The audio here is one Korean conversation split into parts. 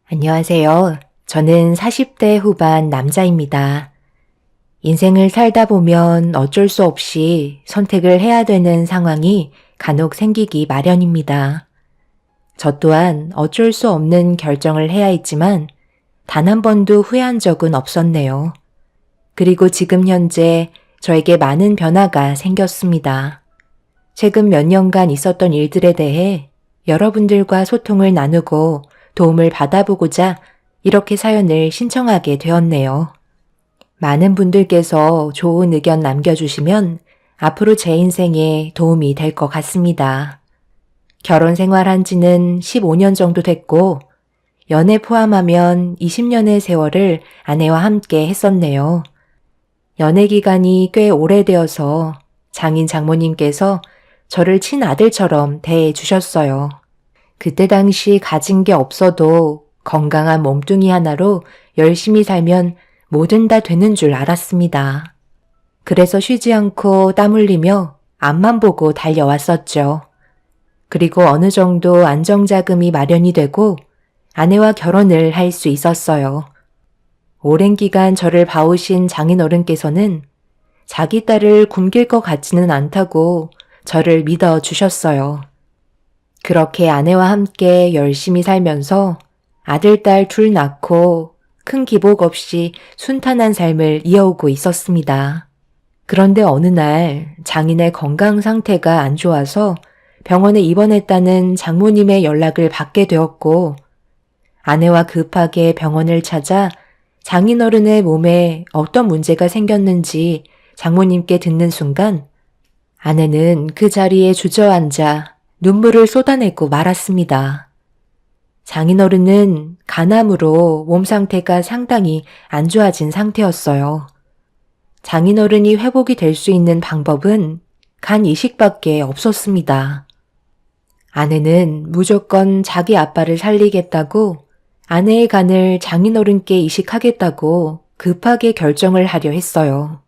안녕하세요. 저는 40대 후반 남자입니다. 인생을 살다 보면 어쩔 수 없이 선택을 해야 되는 상황이 간혹 생기기 마련입니다. 저 또한 어쩔 수 없는 결정을 해야 했지만 단 한 번도 후회한 적은 없었네요. 그리고 지금 현재 저에게 많은 변화가 생겼습니다. 최근 몇 년간 있었던 일들에 대해 여러분들과 소통을 나누고 도움을 받아보고자 이렇게 사연을 신청하게 되었네요. 많은 분들께서 좋은 의견 남겨주시면 앞으로 제 인생에 도움이 될 것 같습니다. 결혼 생활한 지는 15년 정도 됐고, 연애 포함하면 20년의 세월을 아내와 함께 했었네요. 연애 기간이 꽤 오래되어서 장인 장모님께서 저를 친아들처럼 대해 주셨어요. 그때 당시 가진 게 없어도 건강한 몸뚱이 하나로 열심히 살면 뭐든 다 되는 줄 알았습니다. 그래서 쉬지 않고 땀 흘리며 앞만 보고 달려왔었죠. 그리고 어느 정도 안정자금이 마련이 되고 아내와 결혼을 할 수 있었어요. 오랜 기간 저를 봐오신 장인어른께서는 자기 딸을 굶길 것 같지는 않다고 저를 믿어주셨어요. 그렇게 아내와 함께 열심히 살면서 아들, 딸 둘 낳고 큰 기복 없이 순탄한 삶을 이어오고 있었습니다. 그런데 어느 날 장인의 건강 상태가 안 좋아서 병원에 입원했다는 장모님의 연락을 받게 되었고, 아내와 급하게 병원을 찾아 장인어른의 몸에 어떤 문제가 생겼는지 장모님께 듣는 순간 아내는 그 자리에 주저앉아 눈물을 쏟아내고 말았습니다. 장인어른은 간암으로 몸 상태가 상당히 안 좋아진 상태였어요. 장인어른이 회복이 될 수 있는 방법은 간 이식밖에 없었습니다. 아내는 무조건 자기 아빠를 살리겠다고 아내의 간을 장인어른께 이식하겠다고 급하게 결정을 하려 했어요.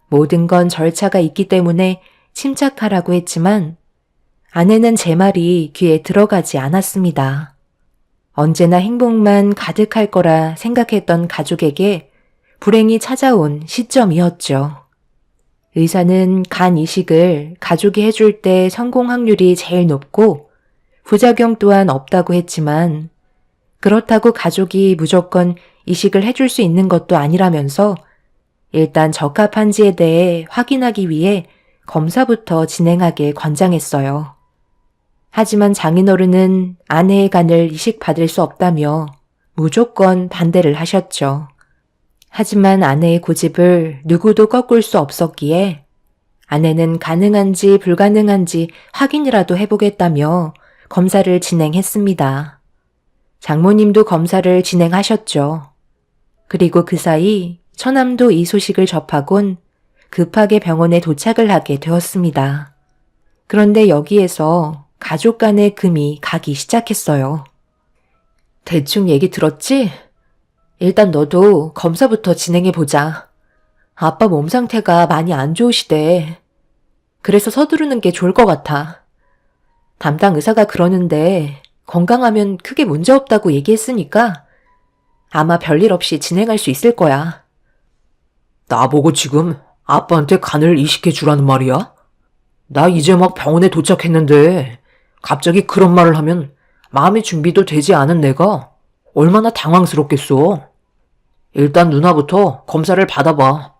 모든 건 절차가 있기 때문에 침착하라고 했지만 아내는 제 말이 귀에 들어가지 않았습니다. 언제나 행복만 가득할 거라 생각했던 가족에게 불행이 찾아온 시점이었죠. 의사는 간 이식을 가족이 해줄 때 성공 확률이 제일 높고 부작용 또한 없다고 했지만 그렇다고 가족이 무조건 이식을 해줄 수 있는 것도 아니라면서 일단 적합한지에 대해 확인하기 위해 검사부터 진행하길 권장했어요. 하지만 장인어른은 아내의 간을 이식받을 수 없다며 무조건 반대를 하셨죠. 하지만 아내의 고집을 누구도 꺾을 수 없었기에 아내는 가능한지 불가능한지 확인이라도 해보겠다며 검사를 진행했습니다. 장모님도 검사를 진행하셨죠. 그리고 그 사이 처남도 이 소식을 접하곤 급하게 병원에 도착을 하게 되었습니다. 그런데 여기에서 가족 간의 금이 가기 시작했어요. 대충 얘기 들었지? 일단 너도 검사부터 진행해보자. 아빠 몸 상태가 많이 안 좋으시대. 그래서 서두르는 게 좋을 것 같아. 담당 의사가 그러는데 건강하면 크게 문제 없다고 얘기했으니까 아마 별일 없이 진행할 수 있을 거야. 나보고 지금 아빠한테 간을 이식해 주라는 말이야? 나 이제 막 병원에 도착했는데 갑자기 그런 말을 하면 마음의 준비도 되지 않은 내가 얼마나 당황스럽겠어. 일단 누나부터 검사를 받아봐.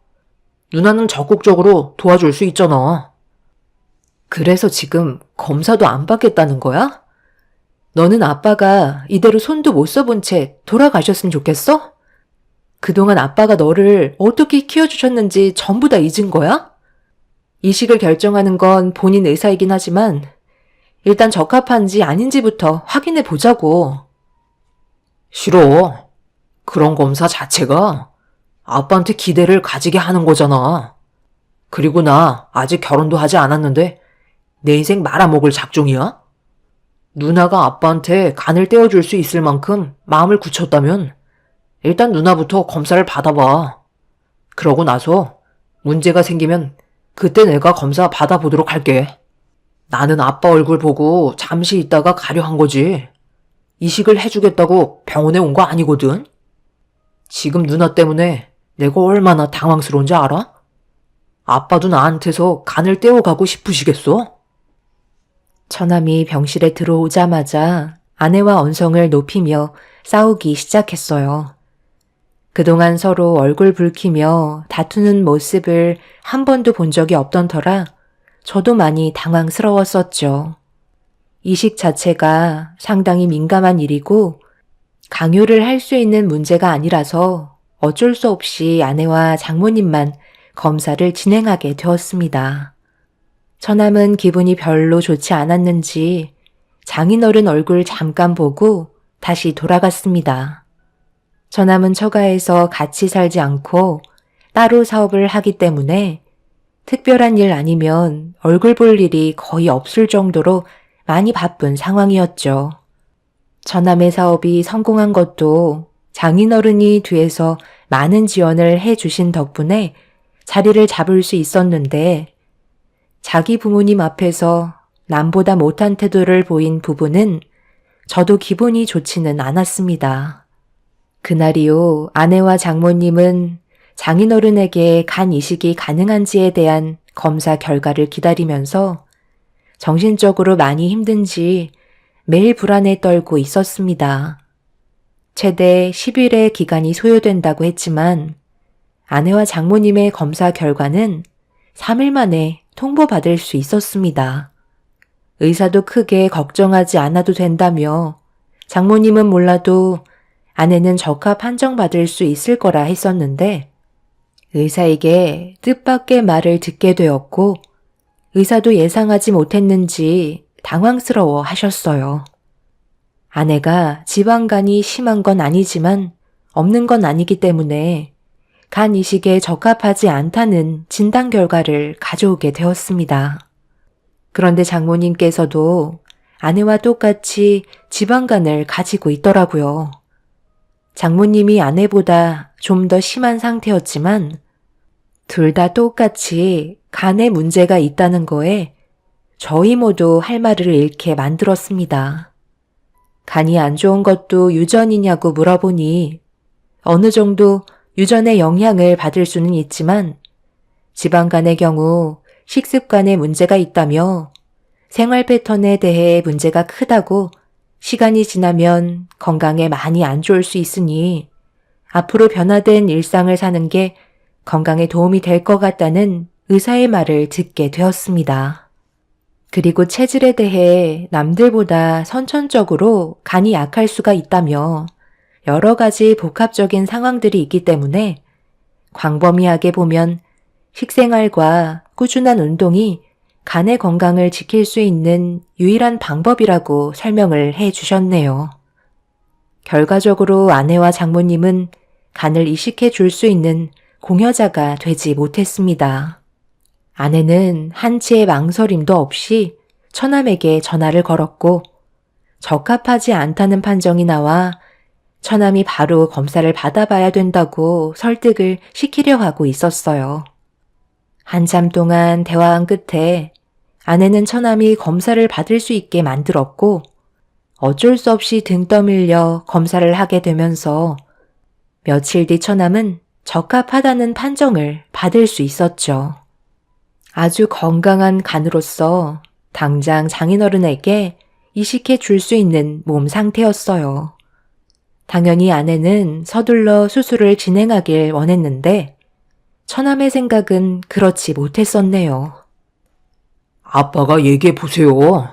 누나는 적극적으로 도와줄 수 있잖아. 그래서 지금 검사도 안 받겠다는 거야? 너는 아빠가 이대로 손도 못 써본 채 돌아가셨으면 좋겠어? 그동안 아빠가 너를 어떻게 키워주셨는지 전부 다 잊은 거야? 이식을 결정하는 건 본인 의사이긴 하지만 일단 적합한지 아닌지부터 확인해 보자고. 싫어. 그런 검사 자체가 아빠한테 기대를 가지게 하는 거잖아. 그리고 나 아직 결혼도 하지 않았는데 내 인생 말아먹을 작정이야? 누나가 아빠한테 간을 떼어줄 수 있을 만큼 마음을 굳혔다면 일단 누나부터 검사를 받아봐. 그러고 나서 문제가 생기면 그때 내가 검사 받아보도록 할게. 나는 아빠 얼굴 보고 잠시 있다가 가려 한 거지. 이식을 해주겠다고 병원에 온 거 아니거든? 지금 누나 때문에 내가 얼마나 당황스러운지 알아? 아빠도 나한테서 간을 떼어가고 싶으시겠어? 처남이 병실에 들어오자마자 아내와 언성을 높이며 싸우기 시작했어요. 그동안 서로 얼굴 붉히며 다투는 모습을 한 번도 본 적이 없던 터라 저도 많이 당황스러웠었죠. 이식 자체가 상당히 민감한 일이고 강요를 할 수 있는 문제가 아니라서 어쩔 수 없이 아내와 장모님만 검사를 진행하게 되었습니다. 처남은 기분이 별로 좋지 않았는지 장인어른 얼굴 잠깐 보고 다시 돌아갔습니다. 처남은 처가에서 같이 살지 않고 따로 사업을 하기 때문에 특별한 일 아니면 얼굴 볼 일이 거의 없을 정도로 많이 바쁜 상황이었죠. 처남의 사업이 성공한 것도 장인어른이 뒤에서 많은 지원을 해주신 덕분에 자리를 잡을 수 있었는데 자기 부모님 앞에서 남보다 못한 태도를 보인 부부는 저도 기분이 좋지는 않았습니다. 그날이요, 아내와 장모님은 장인어른에게 간 이식이 가능한지에 대한 검사 결과를 기다리면서 정신적으로 많이 힘든지 매일 불안에 떨고 있었습니다. 최대 10일의 기간이 소요된다고 했지만 아내와 장모님의 검사 결과는 3일 만에 통보받을 수 있었습니다. 의사도 크게 걱정하지 않아도 된다며 장모님은 몰라도 아내는 적합 판정받을 수 있을 거라 했었는데 의사에게 뜻밖의 말을 듣게 되었고 의사도 예상하지 못했는지 당황스러워 하셨어요. 아내가 지방간이 심한 건 아니지만 없는 건 아니기 때문에 간 이식에 적합하지 않다는 진단 결과를 가져오게 되었습니다. 그런데 장모님께서도 아내와 똑같이 지방간을 가지고 있더라고요. 장모님이 아내보다 좀 더 심한 상태였지만 둘 다 똑같이 간에 문제가 있다는 거에 저희 모두 할 말을 잃게 만들었습니다. 간이 안 좋은 것도 유전이냐고 물어보니 어느 정도 유전의 영향을 받을 수는 있지만 지방간의 경우 식습관에 문제가 있다며 생활 패턴에 대해 문제가 크다고 시간이 지나면 건강에 많이 안 좋을 수 있으니 앞으로 변화된 일상을 사는 게 건강에 도움이 될 것 같다는 의사의 말을 듣게 되었습니다. 그리고 체질에 대해 남들보다 선천적으로 간이 약할 수가 있다며 여러 가지 복합적인 상황들이 있기 때문에 광범위하게 보면 식생활과 꾸준한 운동이 간의 건강을 지킬 수 있는 유일한 방법이라고 설명을 해 주셨네요. 결과적으로 아내와 장모님은 간을 이식해 줄 수 있는 공여자가 되지 못했습니다. 아내는 한치의 망설임도 없이 처남에게 전화를 걸었고 적합하지 않다는 판정이 나와 처남이 바로 검사를 받아봐야 된다고 설득을 시키려 하고 있었어요. 한참 동안 대화한 끝에 아내는 처남이 검사를 받을 수 있게 만들었고 어쩔 수 없이 등 떠밀려 검사를 하게 되면서 며칠 뒤 처남은 적합하다는 판정을 받을 수 있었죠. 아주 건강한 간으로서 당장 장인어른에게 이식해 줄 수 있는 몸 상태였어요. 당연히 아내는 서둘러 수술을 진행하길 원했는데 처남의 생각은 그렇지 못했었네요. 아빠가 얘기해 보세요.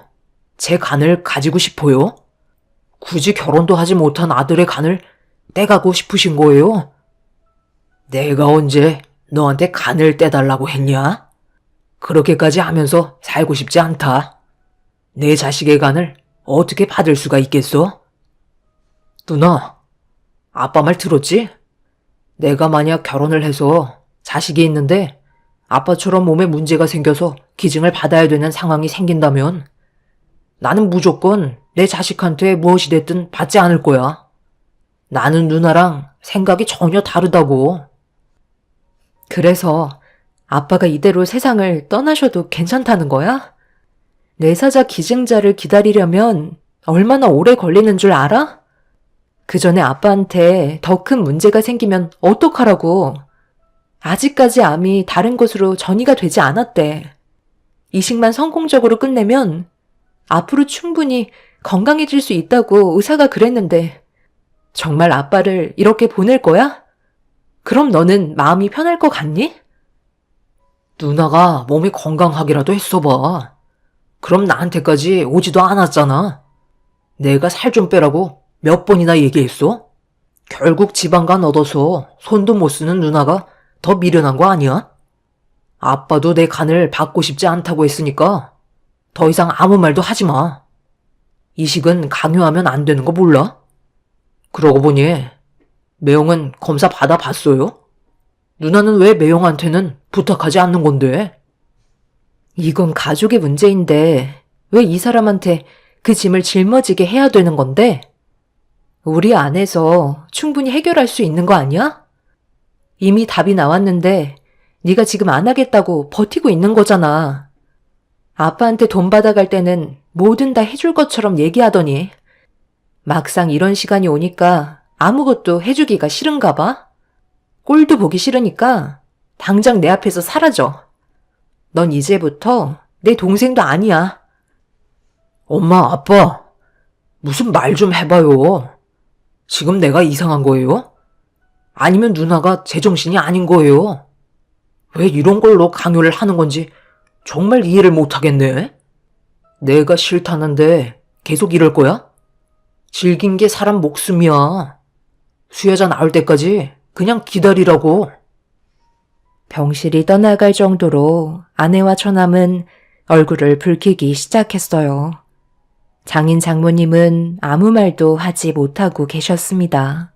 제 간을 가지고 싶어요? 굳이 결혼도 하지 못한 아들의 간을 떼가고 싶으신 거예요? 내가 언제 너한테 간을 떼달라고 했냐? 그렇게까지 하면서 살고 싶지 않다. 내 자식의 간을 어떻게 받을 수가 있겠어? 누나, 아빠 말 들었지? 내가 만약 결혼을 해서 자식이 있는데 아빠처럼 몸에 문제가 생겨서 기증을 받아야 되는 상황이 생긴다면 나는 무조건 내 자식한테 무엇이 됐든 받지 않을 거야. 나는 누나랑 생각이 전혀 다르다고. 그래서 아빠가 이대로 세상을 떠나셔도 괜찮다는 거야? 뇌사자 기증자를 기다리려면 얼마나 오래 걸리는 줄 알아? 그 전에 아빠한테 더 큰 문제가 생기면 어떡하라고. 아직까지 암이 다른 곳으로 전이가 되지 않았대. 이식만 성공적으로 끝내면 앞으로 충분히 건강해질 수 있다고 의사가 그랬는데 정말 아빠를 이렇게 보낼 거야? 그럼 너는 마음이 편할 것 같니? 누나가 몸이 건강하기라도 했어봐. 그럼 나한테까지 오지도 않았잖아. 내가 살 좀 빼라고 몇 번이나 얘기했어? 결국 지방간 얻어서 손도 못 쓰는 누나가 더 미련한 거 아니야? 아빠도 내 간을 받고 싶지 않다고 했으니까 더 이상 아무 말도 하지 마. 이식은 강요하면 안 되는 거 몰라? 그러고 보니 매형은 검사 받아봤어요? 누나는 왜 매형한테는 부탁하지 않는 건데? 이건 가족의 문제인데 왜 이 사람한테 그 짐을 짊어지게 해야 되는 건데? 우리 안에서 충분히 해결할 수 있는 거 아니야? 이미 답이 나왔는데 네가 지금 안 하겠다고 버티고 있는 거잖아. 아빠한테 돈 받아갈 때는 뭐든 다 해줄 것처럼 얘기하더니 막상 이런 시간이 오니까 아무것도 해주기가 싫은가 봐? 꼴도 보기 싫으니까 당장 내 앞에서 사라져. 넌 이제부터 내 동생도 아니야. 엄마, 아빠, 무슨 말 좀 해봐요. 지금 내가 이상한 거예요? 아니면 누나가 제정신이 아닌 거예요? 왜 이런 걸로 강요를 하는 건지 정말 이해를 못하겠네. 내가 싫다는데 계속 이럴 거야? 질긴 게 사람 목숨이야. 수혜자 나올 때까지 그냥 기다리라고. 병실이 떠나갈 정도로 아내와 처남은 얼굴을 붉히기 시작했어요. 장인 장모님은 아무 말도 하지 못하고 계셨습니다.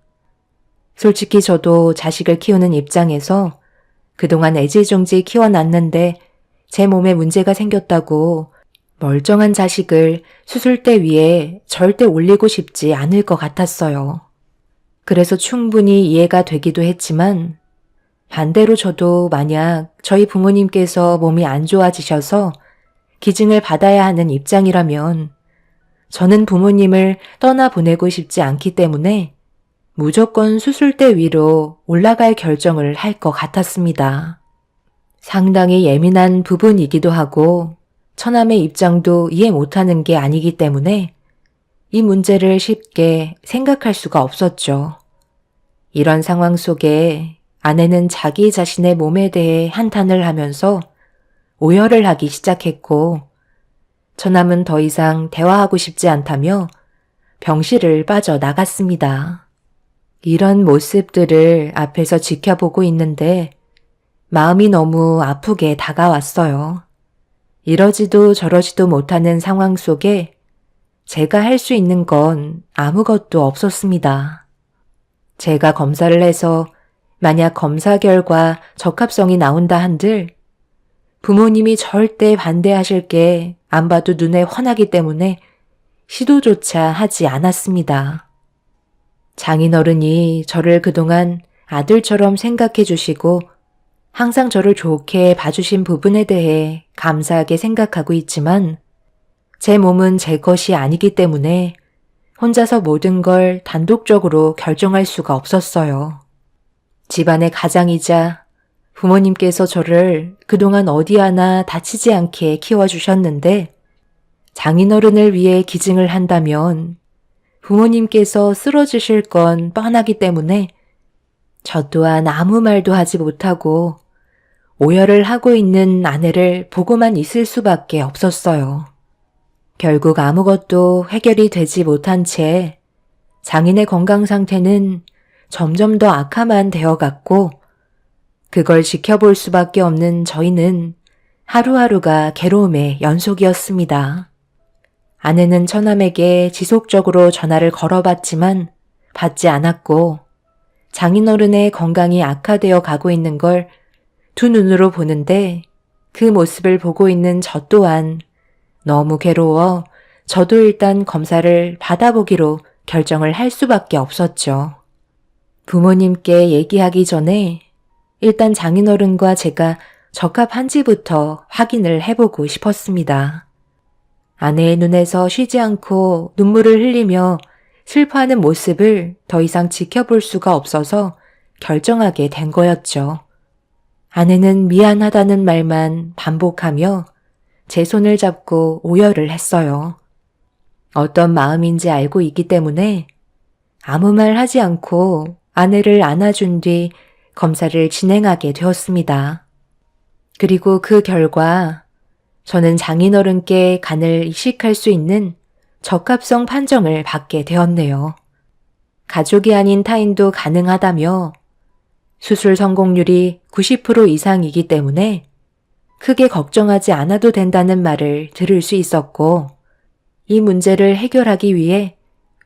솔직히 저도 자식을 키우는 입장에서 그동안 애지중지 키워놨는데 제 몸에 문제가 생겼다고 멀쩡한 자식을 수술대 위에 절대 올리고 싶지 않을 것 같았어요. 그래서 충분히 이해가 되기도 했지만 반대로 저도 만약 저희 부모님께서 몸이 안 좋아지셔서 기증을 받아야 하는 입장이라면 저는 부모님을 떠나보내고 싶지 않기 때문에 무조건 수술대 위로 올라갈 결정을 할 것 같았습니다. 상당히 예민한 부분이기도 하고 처남의 입장도 이해 못하는 게 아니기 때문에 이 문제를 쉽게 생각할 수가 없었죠. 이런 상황 속에 아내는 자기 자신의 몸에 대해 한탄을 하면서 오열을 하기 시작했고 처남은 더 이상 대화하고 싶지 않다며 병실을 빠져나갔습니다. 이런 모습들을 앞에서 지켜보고 있는데 마음이 너무 아프게 다가왔어요. 이러지도 저러지도 못하는 상황 속에 제가 할 수 있는 건 아무것도 없었습니다. 제가 검사를 해서 만약 검사 결과 적합성이 나온다 한들 부모님이 절대 반대하실 게 안 봐도 눈에 훤하기 때문에 시도조차 하지 않았습니다. 장인어른이 저를 그동안 아들처럼 생각해 주시고 항상 저를 좋게 봐주신 부분에 대해 감사하게 생각하고 있지만 제 몸은 제 것이 아니기 때문에 혼자서 모든 걸 단독적으로 결정할 수가 없었어요. 집안의 가장이자 부모님께서 저를 그동안 어디 하나 다치지 않게 키워주셨는데 장인어른을 위해 기증을 한다면 부모님께서 쓰러지실 건 뻔하기 때문에 저 또한 아무 말도 하지 못하고 오열을 하고 있는 아내를 보고만 있을 수밖에 없었어요. 결국 아무것도 해결이 되지 못한 채 장인의 건강 상태는 점점 더 악화만 되어갔고 그걸 지켜볼 수밖에 없는 저희는 하루하루가 괴로움의 연속이었습니다. 아내는 처남에게 지속적으로 전화를 걸어봤지만 받지 않았고 장인어른의 건강이 악화되어 가고 있는 걸 두 눈으로 보는데 그 모습을 보고 있는 저 또한 너무 괴로워 저도 일단 검사를 받아보기로 결정을 할 수밖에 없었죠. 부모님께 얘기하기 전에 일단 장인어른과 제가 적합한지부터 확인을 해보고 싶었습니다. 아내의 눈에서 쉬지 않고 눈물을 흘리며 슬퍼하는 모습을 더 이상 지켜볼 수가 없어서 결정하게 된 거였죠. 아내는 미안하다는 말만 반복하며 제 손을 잡고 오열을 했어요. 어떤 마음인지 알고 있기 때문에 아무 말 하지 않고 아내를 안아준 뒤 검사를 진행하게 되었습니다. 그리고 그 결과 저는 장인어른께 간을 이식할 수 있는 적합성 판정을 받게 되었네요. 가족이 아닌 타인도 가능하다며 수술 성공률이 90% 이상이기 때문에 크게 걱정하지 않아도 된다는 말을 들을 수 있었고 이 문제를 해결하기 위해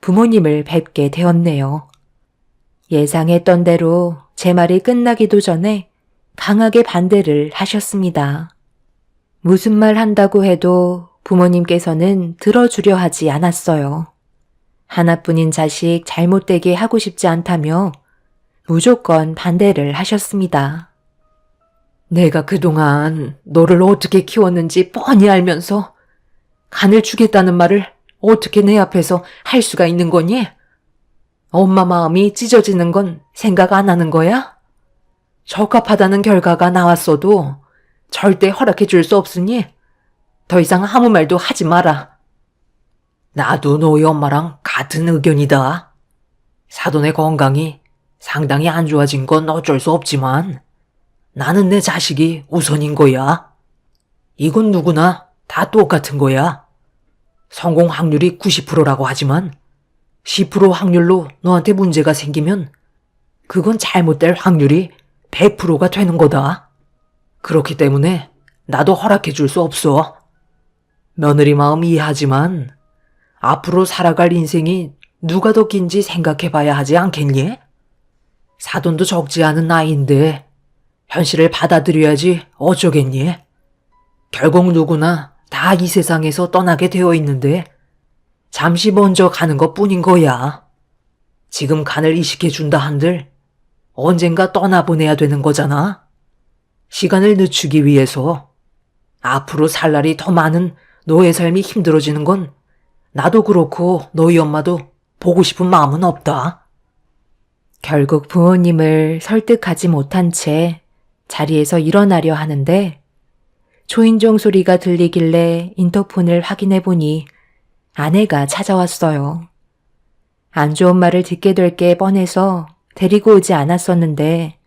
부모님을 뵙게 되었네요. 예상했던 대로 제 말이 끝나기도 전에 강하게 반대를 하셨습니다. 무슨 말 한다고 해도 부모님께서는 들어주려 하지 않았어요. 하나뿐인 자식 잘못되게 하고 싶지 않다며 무조건 반대를 하셨습니다. 내가 그동안 너를 어떻게 키웠는지 뻔히 알면서 간을 주겠다는 말을 어떻게 내 앞에서 할 수가 있는 거니? 엄마 마음이 찢어지는 건 생각 안 하는 거야? 적합하다는 결과가 나왔어도 절대 허락해 줄 수 없으니 더 이상 아무 말도 하지 마라. 나도 너희 엄마랑 같은 의견이다. 사돈의 건강이 상당히 안 좋아진 건 어쩔 수 없지만 나는 내 자식이 우선인 거야. 이건 누구나 다 똑같은 거야. 성공 확률이 90%라고 하지만 10% 확률로 너한테 문제가 생기면 그건 잘못될 확률이 100%가 되는 거다. 그렇기 때문에 나도 허락해 줄 수 없어. 며느리 마음 이해하지만 앞으로 살아갈 인생이 누가 더 긴지 생각해 봐야 하지 않겠니? 사돈도 적지 않은 나이인데 현실을 받아들여야지 어쩌겠니? 결국 누구나 다 이 세상에서 떠나게 되어 있는데 잠시 먼저 가는 것 뿐인 거야. 지금 간을 이식해 준다 한들 언젠가 떠나보내야 되는 거잖아. 시간을 늦추기 위해서 앞으로 살 날이 더 많은 너의 삶이 힘들어지는 건 나도 그렇고 너희 엄마도 보고 싶은 마음은 없다. 결국 부모님을 설득하지 못한 채 자리에서 일어나려 하는데 초인종 소리가 들리길래 인터폰을 확인해 보니 아내가 찾아왔어요. 안 좋은 말을 듣게 될 게 뻔해서 데리고 오지 않았었는데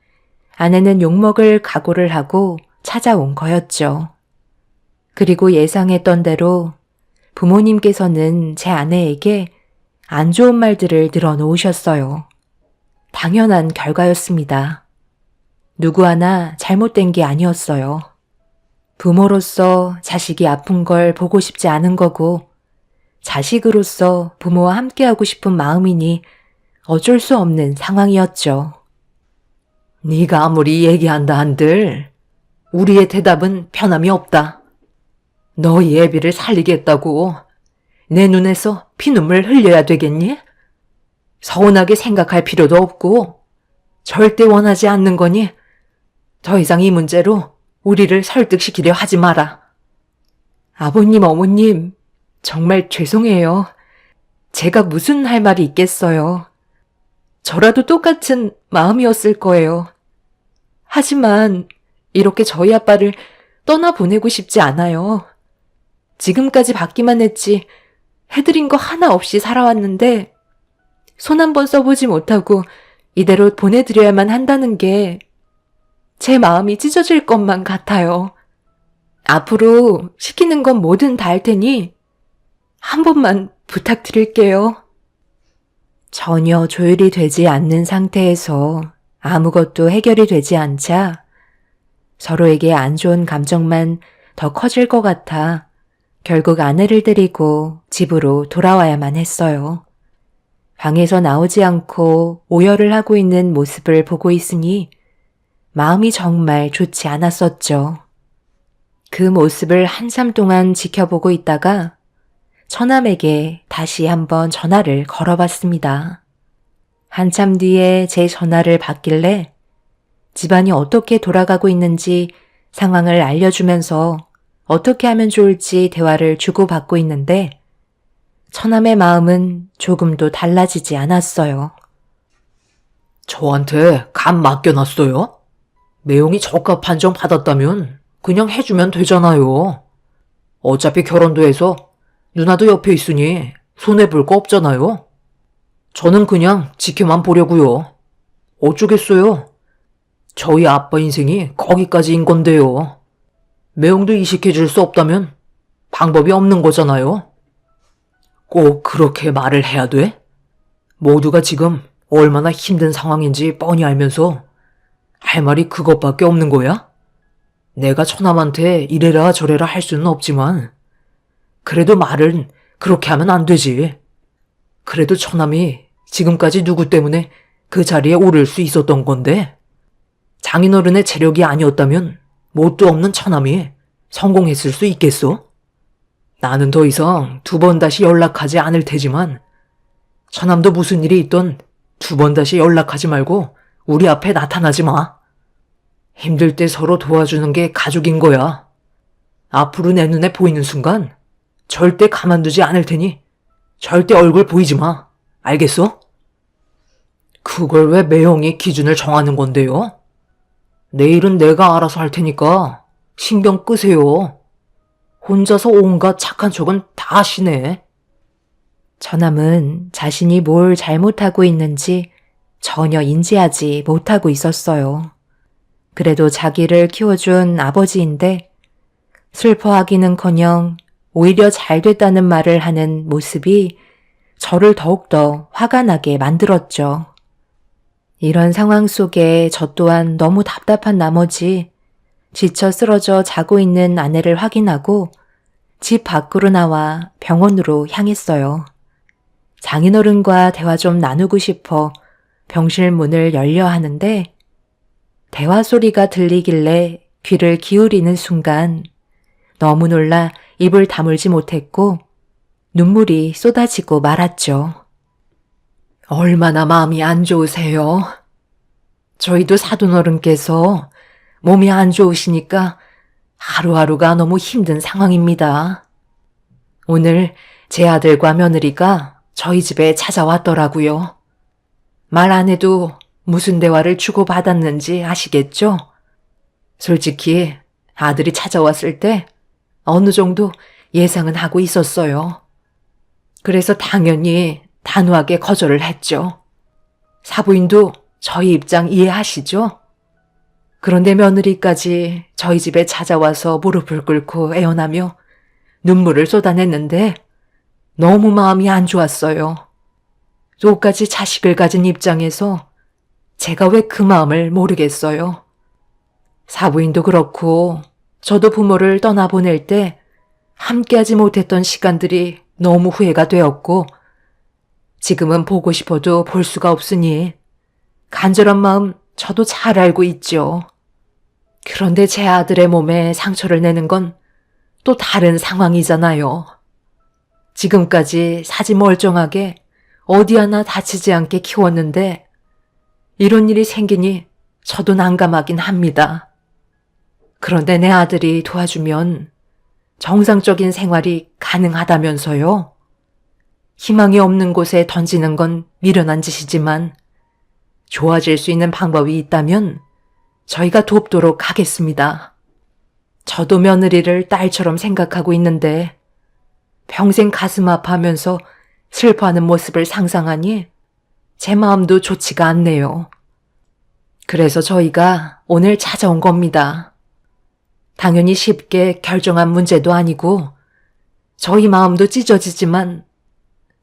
아내는 욕먹을 각오를 하고 찾아온 거였죠. 그리고 예상했던 대로 부모님께서는 제 아내에게 안 좋은 말들을 늘어놓으셨어요. 당연한 결과였습니다. 누구 하나 잘못된 게 아니었어요. 부모로서 자식이 아픈 걸 보고 싶지 않은 거고 자식으로서 부모와 함께하고 싶은 마음이니 어쩔 수 없는 상황이었죠. 네가 아무리 얘기한다 한들 우리의 대답은 변함이 없다. 너희 애비를 살리겠다고 내 눈에서 피눈물 흘려야 되겠니? 서운하게 생각할 필요도 없고 절대 원하지 않는 거니 더 이상 이 문제로 우리를 설득시키려 하지 마라. 아버님, 어머님, 정말 죄송해요. 제가 무슨 할 말이 있겠어요. 저라도 똑같은 마음이었을 거예요. 하지만 이렇게 저희 아빠를 떠나보내고 싶지 않아요. 지금까지 받기만 했지 해드린 거 하나 없이 살아왔는데 손 한 번 써보지 못하고 이대로 보내드려야만 한다는 게 제 마음이 찢어질 것만 같아요. 앞으로 시키는 건 뭐든 다 할 테니 한 번만 부탁드릴게요. 전혀 조율이 되지 않는 상태에서 아무것도 해결이 되지 않자 서로에게 안 좋은 감정만 더 커질 것 같아 결국 아내를 데리고 집으로 돌아와야만 했어요. 방에서 나오지 않고 오열을 하고 있는 모습을 보고 있으니 마음이 정말 좋지 않았었죠. 그 모습을 한참 동안 지켜보고 있다가 처남에게 다시 한번 전화를 걸어봤습니다. 한참 뒤에 제 전화를 받길래 집안이 어떻게 돌아가고 있는지 상황을 알려주면서 어떻게 하면 좋을지 대화를 주고받고 있는데 처남의 마음은 조금도 달라지지 않았어요. 저한테 감 맡겨놨어요? 매형이 저가 판정 받았다면 그냥 해주면 되잖아요. 어차피 결혼도 해서 누나도 옆에 있으니 손해볼 거 없잖아요. 저는 그냥 지켜만 보려고요. 어쩌겠어요. 저희 아빠 인생이 거기까지인 건데요. 매형도 이식해줄 수 없다면 방법이 없는 거잖아요. 꼭 그렇게 말을 해야 돼? 모두가 지금 얼마나 힘든 상황인지 뻔히 알면서 할 말이 그것밖에 없는 거야? 내가 처남한테 이래라 저래라 할 수는 없지만 그래도 말은 그렇게 하면 안 되지. 그래도 처남이 지금까지 누구 때문에 그 자리에 오를 수 있었던 건데 장인어른의 재력이 아니었다면 뭣도 없는 처남이 성공했을 수 있겠어? 나는 더 이상 2번 다시 연락하지 않을 테지만 처남도 무슨 일이 있던 2번 다시 연락하지 말고 우리 앞에 나타나지 마. 힘들 때 서로 도와주는 게 가족인 거야. 앞으로 내 눈에 보이는 순간 절대 가만두지 않을 테니 절대 얼굴 보이지 마. 알겠어? 그걸 왜 매형이 기준을 정하는 건데요? 내일은 내가 알아서 할 테니까 신경 끄세요. 혼자서 온갖 착한 척은 다 하시네. 처남은 자신이 뭘 잘못하고 있는지 전혀 인지하지 못하고 있었어요. 그래도 자기를 키워준 아버지인데 슬퍼하기는커녕 오히려 잘 됐다는 말을 하는 모습이 저를 더욱더 화가 나게 만들었죠. 이런 상황 속에 저 또한 너무 답답한 나머지 지쳐 쓰러져 자고 있는 아내를 확인하고 집 밖으로 나와 병원으로 향했어요. 장인어른과 대화 좀 나누고 싶어 병실 문을 열려 하는데 대화 소리가 들리길래 귀를 기울이는 순간 너무 놀라 입을 다물지 못했고 눈물이 쏟아지고 말았죠. 얼마나 마음이 안 좋으세요? 저희도 사돈어른께서 몸이 안 좋으시니까 하루하루가 너무 힘든 상황입니다. 오늘 제 아들과 며느리가 저희 집에 찾아왔더라고요. 말 안 해도 무슨 대화를 주고받았는지 아시겠죠? 솔직히 아들이 찾아왔을 때 어느 정도 예상은 하고 있었어요. 그래서 당연히 단호하게 거절을 했죠. 사부인도 저희 입장 이해하시죠? 그런데 며느리까지 저희 집에 찾아와서 무릎을 꿇고 애원하며 눈물을 쏟아냈는데 너무 마음이 안 좋았어요. 똑같이 자식을 가진 입장에서 제가 왜 그 마음을 모르겠어요. 사부인도 그렇고 저도 부모를 떠나보낼 때 함께하지 못했던 시간들이 너무 후회가 되었고 지금은 보고 싶어도 볼 수가 없으니 간절한 마음 저도 잘 알고 있죠. 그런데 제 아들의 몸에 상처를 내는 건 또 다른 상황이잖아요. 지금까지 사지 멀쩡하게 어디 하나 다치지 않게 키웠는데 이런 일이 생기니 저도 난감하긴 합니다. 그런데 내 아들이 도와주면 정상적인 생활이 가능하다면서요. 희망이 없는 곳에 던지는 건 미련한 짓이지만 좋아질 수 있는 방법이 있다면 저희가 돕도록 하겠습니다. 저도 며느리를 딸처럼 생각하고 있는데 평생 가슴 아파하면서 슬퍼하는 모습을 상상하니 제 마음도 좋지가 않네요. 그래서 저희가 오늘 찾아온 겁니다. 당연히 쉽게 결정한 문제도 아니고 저희 마음도 찢어지지만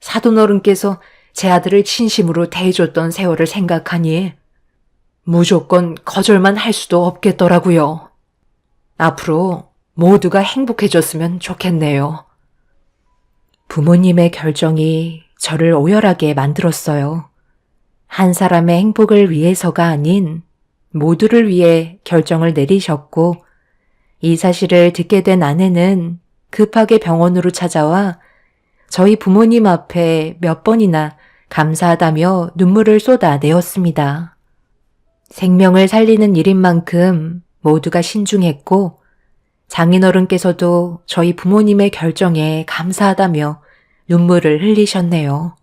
사돈어른께서 제 아들을 진심으로 대해줬던 세월을 생각하니 무조건 거절만 할 수도 없겠더라고요. 앞으로 모두가 행복해졌으면 좋겠네요. 부모님의 결정이 저를 오열하게 만들었어요. 한 사람의 행복을 위해서가 아닌 모두를 위해 결정을 내리셨고 이 사실을 듣게 된 아내는 급하게 병원으로 찾아와 저희 부모님 앞에 몇 번이나 감사하다며 눈물을 쏟아내었습니다. 생명을 살리는 일인 만큼 모두가 신중했고 장인어른께서도 저희 부모님의 결정에 감사하다며 눈물을 흘리셨네요.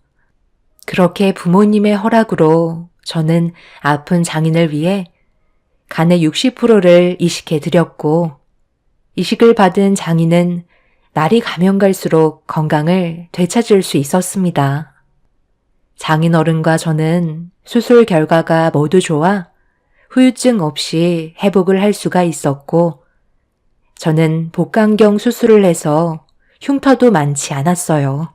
그렇게 부모님의 허락으로 저는 아픈 장인을 위해 간의 60%를 이식해 드렸고, 이식을 받은 장인은 날이 가면 갈수록 건강을 되찾을 수 있었습니다. 장인어른과 저는 수술 결과가 모두 좋아 후유증 없이 회복을 할 수가 있었고, 저는 복강경 수술을 해서 흉터도 많지 않았어요.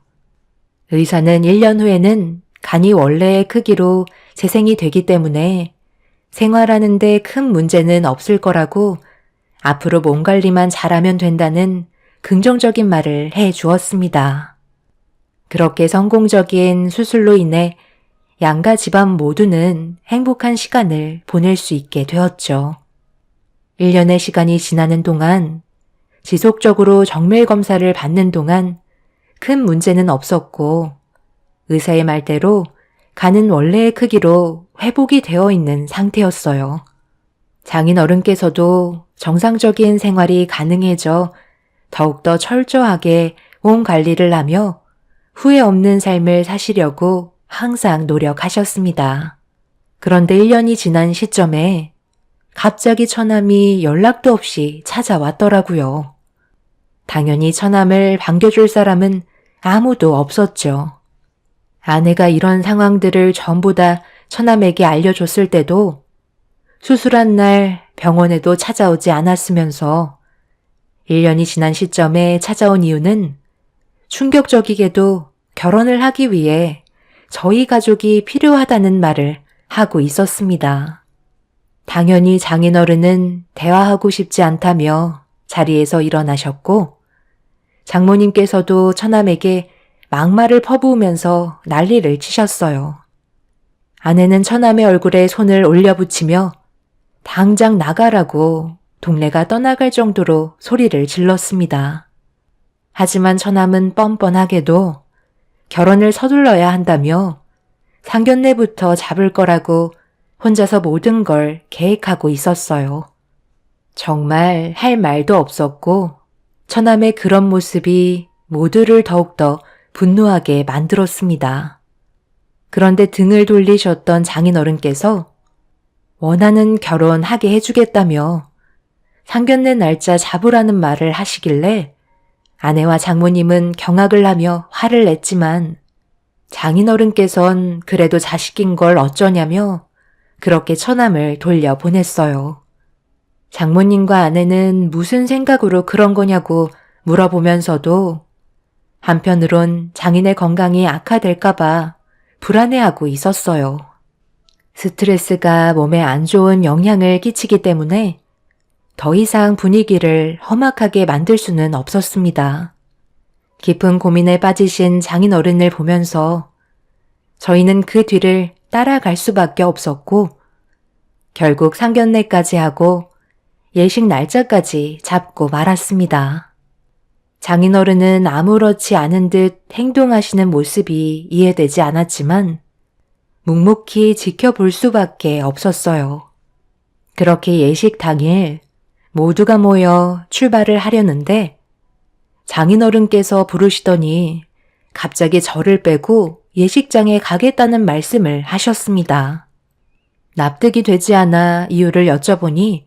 의사는 1년 후에는 간이 원래의 크기로 재생이 되기 때문에 생활하는 데 큰 문제는 없을 거라고 앞으로 몸 관리만 잘하면 된다는 긍정적인 말을 해 주었습니다. 그렇게 성공적인 수술로 인해 양가 집안 모두는 행복한 시간을 보낼 수 있게 되었죠. 1년의 시간이 지나는 동안 지속적으로 정밀 검사를 받는 동안 큰 문제는 없었고, 의사의 말대로 간은 원래의 크기로 회복이 되어 있는 상태였어요. 장인어른께서도 정상적인 생활이 가능해져 더욱더 철저하게 몸 관리를 하며 후회 없는 삶을 사시려고 항상 노력하셨습니다. 그런데 1년이 지난 시점에 갑자기 처남이 연락도 없이 찾아왔더라고요. 당연히 처남을 반겨줄 사람은 아무도 없었죠. 아내가 이런 상황들을 전부 다 처남에게 알려줬을 때도 수술한 날 병원에도 찾아오지 않았으면서 1년이 지난 시점에 찾아온 이유는 충격적이게도 결혼을 하기 위해 저희 가족이 필요하다는 말을 하고 있었습니다. 당연히 장인어른은 대화하고 싶지 않다며 자리에서 일어나셨고, 장모님께서도 처남에게 막말을 퍼부으면서 난리를 치셨어요. 아내는 처남의 얼굴에 손을 올려붙이며 당장 나가라고 동네가 떠나갈 정도로 소리를 질렀습니다. 하지만 처남은 뻔뻔하게도 결혼을 서둘러야 한다며 상견례부터 잡을 거라고 혼자서 모든 걸 계획하고 있었어요. 정말 할 말도 없었고, 처남의 그런 모습이 모두를 더욱더 분노하게 만들었습니다. 그런데 등을 돌리셨던 장인어른께서 원하는 결혼하게 해주겠다며 상견례 날짜 잡으라는 말을 하시길래 아내와 장모님은 경악을 하며 화를 냈지만, 장인어른께선 그래도 자식인 걸 어쩌냐며 그렇게 처남을 돌려보냈어요. 장모님과 아내는 무슨 생각으로 그런 거냐고 물어보면서도 한편으론 장인의 건강이 악화될까봐 불안해하고 있었어요. 스트레스가 몸에 안 좋은 영향을 끼치기 때문에 더 이상 분위기를 험악하게 만들 수는 없었습니다. 깊은 고민에 빠지신 장인어른을 보면서 저희는 그 뒤를 따라갈 수밖에 없었고, 결국 상견례까지 하고 예식 날짜까지 잡고 말았습니다. 장인어른은 아무렇지 않은 듯 행동하시는 모습이 이해되지 않았지만 묵묵히 지켜볼 수밖에 없었어요. 그렇게 예식 당일 모두가 모여 출발을 하려는데 장인어른께서 부르시더니 갑자기 저를 빼고 예식장에 가겠다는 말씀을 하셨습니다. 납득이 되지 않아 이유를 여쭤보니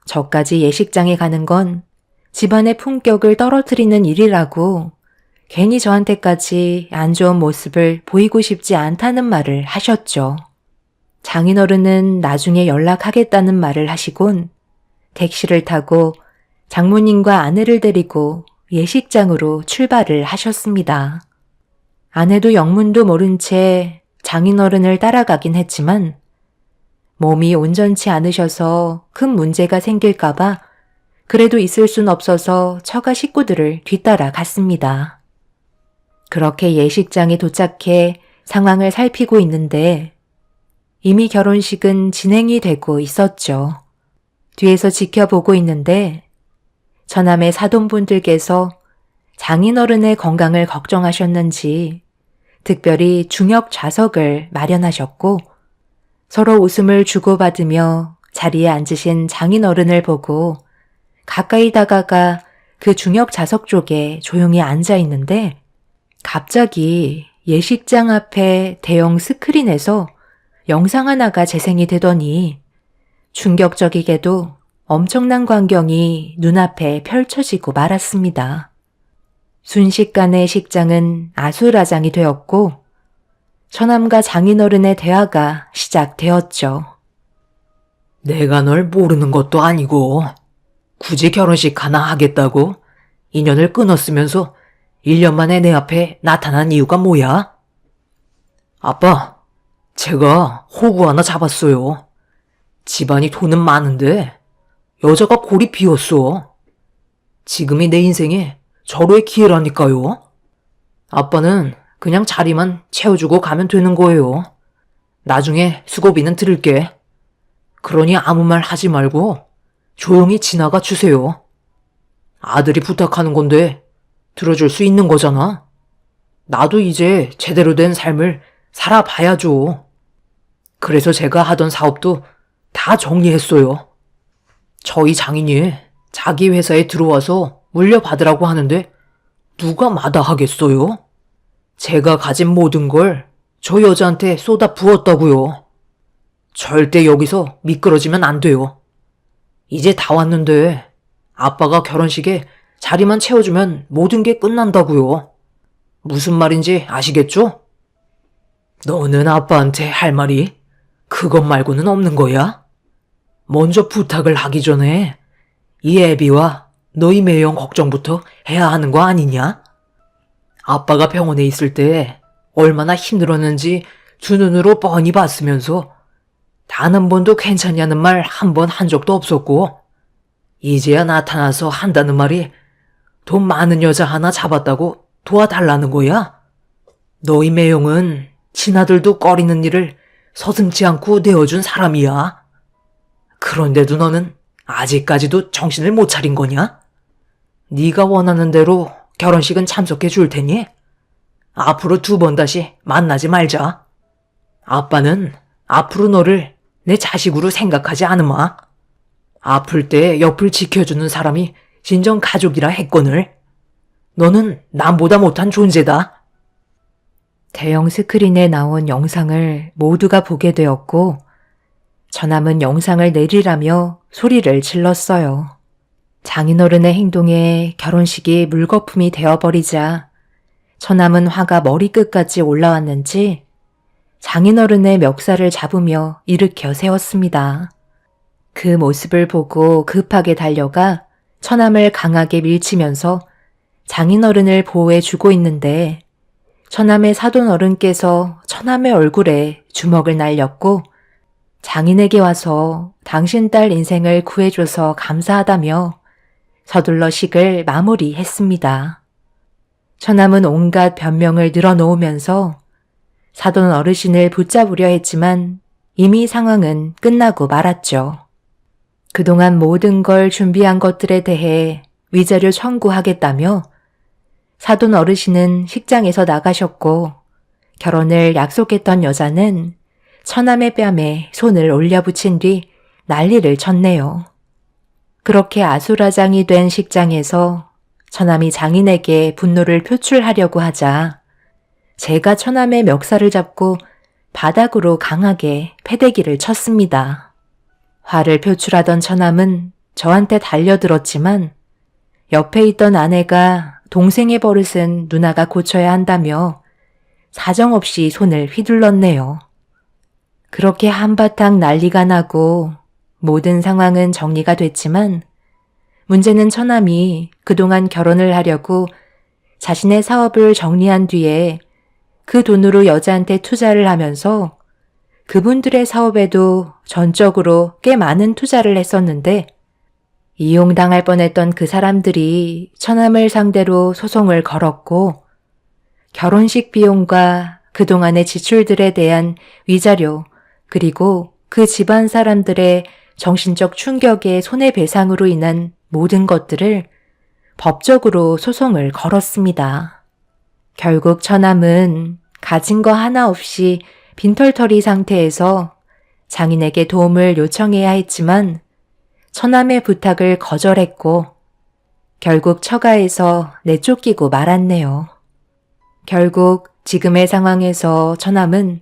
저까지 예식장에 가는 건 집안의 품격을 떨어뜨리는 일이라고 괜히 저한테까지 안 좋은 모습을 보이고 싶지 않다는 말을 하셨죠. 장인어른은 나중에 연락하겠다는 말을 하시곤 택시를 타고 장모님과 아내를 데리고 예식장으로 출발을 하셨습니다. 아내도 영문도 모른 채 장인어른을 따라가긴 했지만 몸이 온전치 않으셔서 큰 문제가 생길까봐 그래도 있을 순 없어서 처가 식구들을 뒤따라 갔습니다. 그렇게 예식장에 도착해 상황을 살피고 있는데 이미 결혼식은 진행이 되고 있었죠. 뒤에서 지켜보고 있는데 처남의 사돈분들께서 장인어른의 건강을 걱정하셨는지 특별히 중역 좌석을 마련하셨고 서로 웃음을 주고받으며 자리에 앉으신 장인어른을 보고 가까이 다가가 그 중역 좌석 쪽에 조용히 앉아 있는데 갑자기 예식장 앞에 대형 스크린에서 영상 하나가 재생이 되더니 충격적이게도 엄청난 광경이 눈앞에 펼쳐지고 말았습니다. 순식간에 식장은 아수라장이 되었고 처남과 장인어른의 대화가 시작되었죠. 내가 널 모르는 것도 아니고 굳이 결혼식 하나 하겠다고 인연을 끊었으면서 1년 만에 내 앞에 나타난 이유가 뭐야? 아빠, 제가 호구 하나 잡았어요. 집안이 돈은 많은데 여자가 골이 비었어. 지금이 내 인생에 절호의 기회라니까요. 아빠는 그냥 자리만 채워주고 가면 되는 거예요. 나중에 수고비는 들을게. 그러니 아무 말 하지 말고 조용히 지나가 주세요. 아들이 부탁하는 건데 들어줄 수 있는 거잖아. 나도 이제 제대로 된 삶을 살아봐야죠. 그래서 제가 하던 사업도 다 정리했어요. 저희 장인이 자기 회사에 들어와서 물려받으라고 하는데 누가 마다하겠어요? 제가 가진 모든 걸 저 여자한테 쏟아 부었다고요. 절대 여기서 미끄러지면 안 돼요. 이제 다 왔는데 아빠가 결혼식에 자리만 채워주면 모든 게 끝난다고요. 무슨 말인지 아시겠죠? 너는 아빠한테 할 말이 그것 말고는 없는 거야? 먼저 부탁을 하기 전에 이 애비와 너희 매형 걱정부터 해야 하는 거 아니냐? 아빠가 병원에 있을 때 얼마나 힘들었는지 두 눈으로 뻔히 봤으면서 단 한 번도 괜찮냐는 말 한 번 한 적도 없었고 이제야 나타나서 한다는 말이 돈 많은 여자 하나 잡았다고 도와달라는 거야? 너희 매형은 친아들도 꺼리는 일을 서슴지 않고 내어준 사람이야. 그런데도 너는 아직까지도 정신을 못 차린 거냐? 네가 원하는 대로 결혼식은 참석해 줄 테니 앞으로 2번 다시 만나지 말자. 아빠는 앞으로 너를 내 자식으로 생각하지 않으마. 아플 때 옆을 지켜주는 사람이 진정 가족이라 했거늘. 너는 남보다 못한 존재다. 대형 스크린에 나온 영상을 모두가 보게 되었고 처남은 영상을 내리라며 소리를 질렀어요. 장인어른의 행동에 결혼식이 물거품이 되어버리자 처남은 화가 머리끝까지 올라왔는지 장인어른의 멱살을 잡으며 일으켜 세웠습니다. 그 모습을 보고 급하게 달려가 처남을 강하게 밀치면서 장인어른을 보호해주고 있는데 처남의 사돈어른께서 처남의 얼굴에 주먹을 날렸고 장인에게 와서 당신 딸 인생을 구해줘서 감사하다며 서둘러 식을 마무리했습니다. 처남은 온갖 변명을 늘어놓으면서 사돈 어르신을 붙잡으려 했지만 이미 상황은 끝나고 말았죠. 그동안 모든 걸 준비한 것들에 대해 위자료 청구하겠다며 사돈 어르신은 식장에서 나가셨고 결혼을 약속했던 여자는 처남의 뺨에 손을 올려붙인 뒤 난리를 쳤네요. 그렇게 아수라장이 된 식장에서 처남이 장인에게 분노를 표출하려고 하자 제가 처남의 멱살을 잡고 바닥으로 강하게 패대기를 쳤습니다. 화를 표출하던 처남은 저한테 달려들었지만 옆에 있던 아내가 동생의 버릇은 누나가 고쳐야 한다며 사정없이 손을 휘둘렀네요. 그렇게 한바탕 난리가 나고 모든 상황은 정리가 됐지만 문제는 처남이 그동안 결혼을 하려고 자신의 사업을 정리한 뒤에 그 돈으로 여자한테 투자를 하면서 그분들의 사업에도 전적으로 꽤 많은 투자를 했었는데 이용당할 뻔했던 그 사람들이 처남을 상대로 소송을 걸었고 결혼식 비용과 그동안의 지출들에 대한 위자료 그리고 그 집안 사람들의 정신적 충격의 손해배상으로 인한 모든 것들을 법적으로 소송을 걸었습니다. 결국 처남은 가진 거 하나 없이 빈털터리 상태에서 장인에게 도움을 요청해야 했지만 처남의 부탁을 거절했고 결국 처가에서 내쫓기고 말았네요. 결국 지금의 상황에서 처남은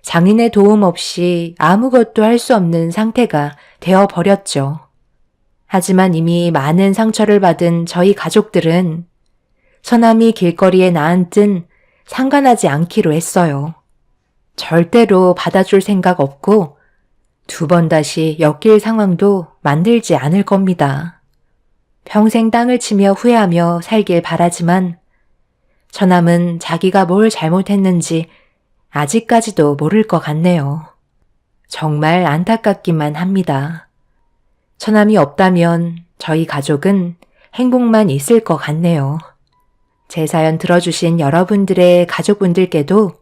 장인의 도움 없이 아무것도 할 수 없는 상태가 되어버렸죠. 하지만 이미 많은 상처를 받은 저희 가족들은 처남이 길거리에 나앉든 상관하지 않기로 했어요. 절대로 받아줄 생각 없고 2번 다시 엮일 상황도 만들지 않을 겁니다. 평생 땅을 치며 후회하며 살길 바라지만 처남은 자기가 뭘 잘못했는지 아직까지도 모를 것 같네요. 정말 안타깝기만 합니다. 처남이 없다면 저희 가족은 행복만 있을 것 같네요. 제 사연 들어주신 여러분들의 가족분들께도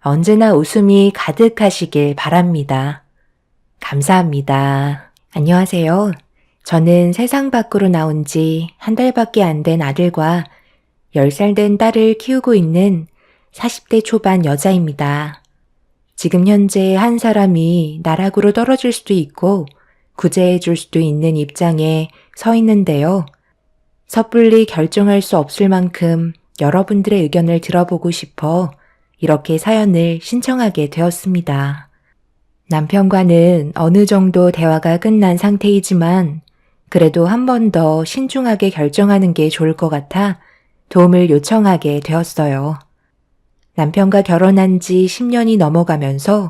언제나 웃음이 가득하시길 바랍니다. 감사합니다. 안녕하세요. 저는 세상 밖으로 나온 지 1달밖에 안 된 아들과 10살 된 딸을 키우고 있는 40대 초반 여자입니다. 지금 현재 한 사람이 나락으로 떨어질 수도 있고 구제해 줄 수도 있는 입장에 서 있는데요. 섣불리 결정할 수 없을 만큼 여러분들의 의견을 들어보고 싶어 이렇게 사연을 신청하게 되었습니다. 남편과는 어느 정도 대화가 끝난 상태이지만 그래도 한 번 더 신중하게 결정하는 게 좋을 것 같아 도움을 요청하게 되었어요. 남편과 결혼한 지 10년이 넘어가면서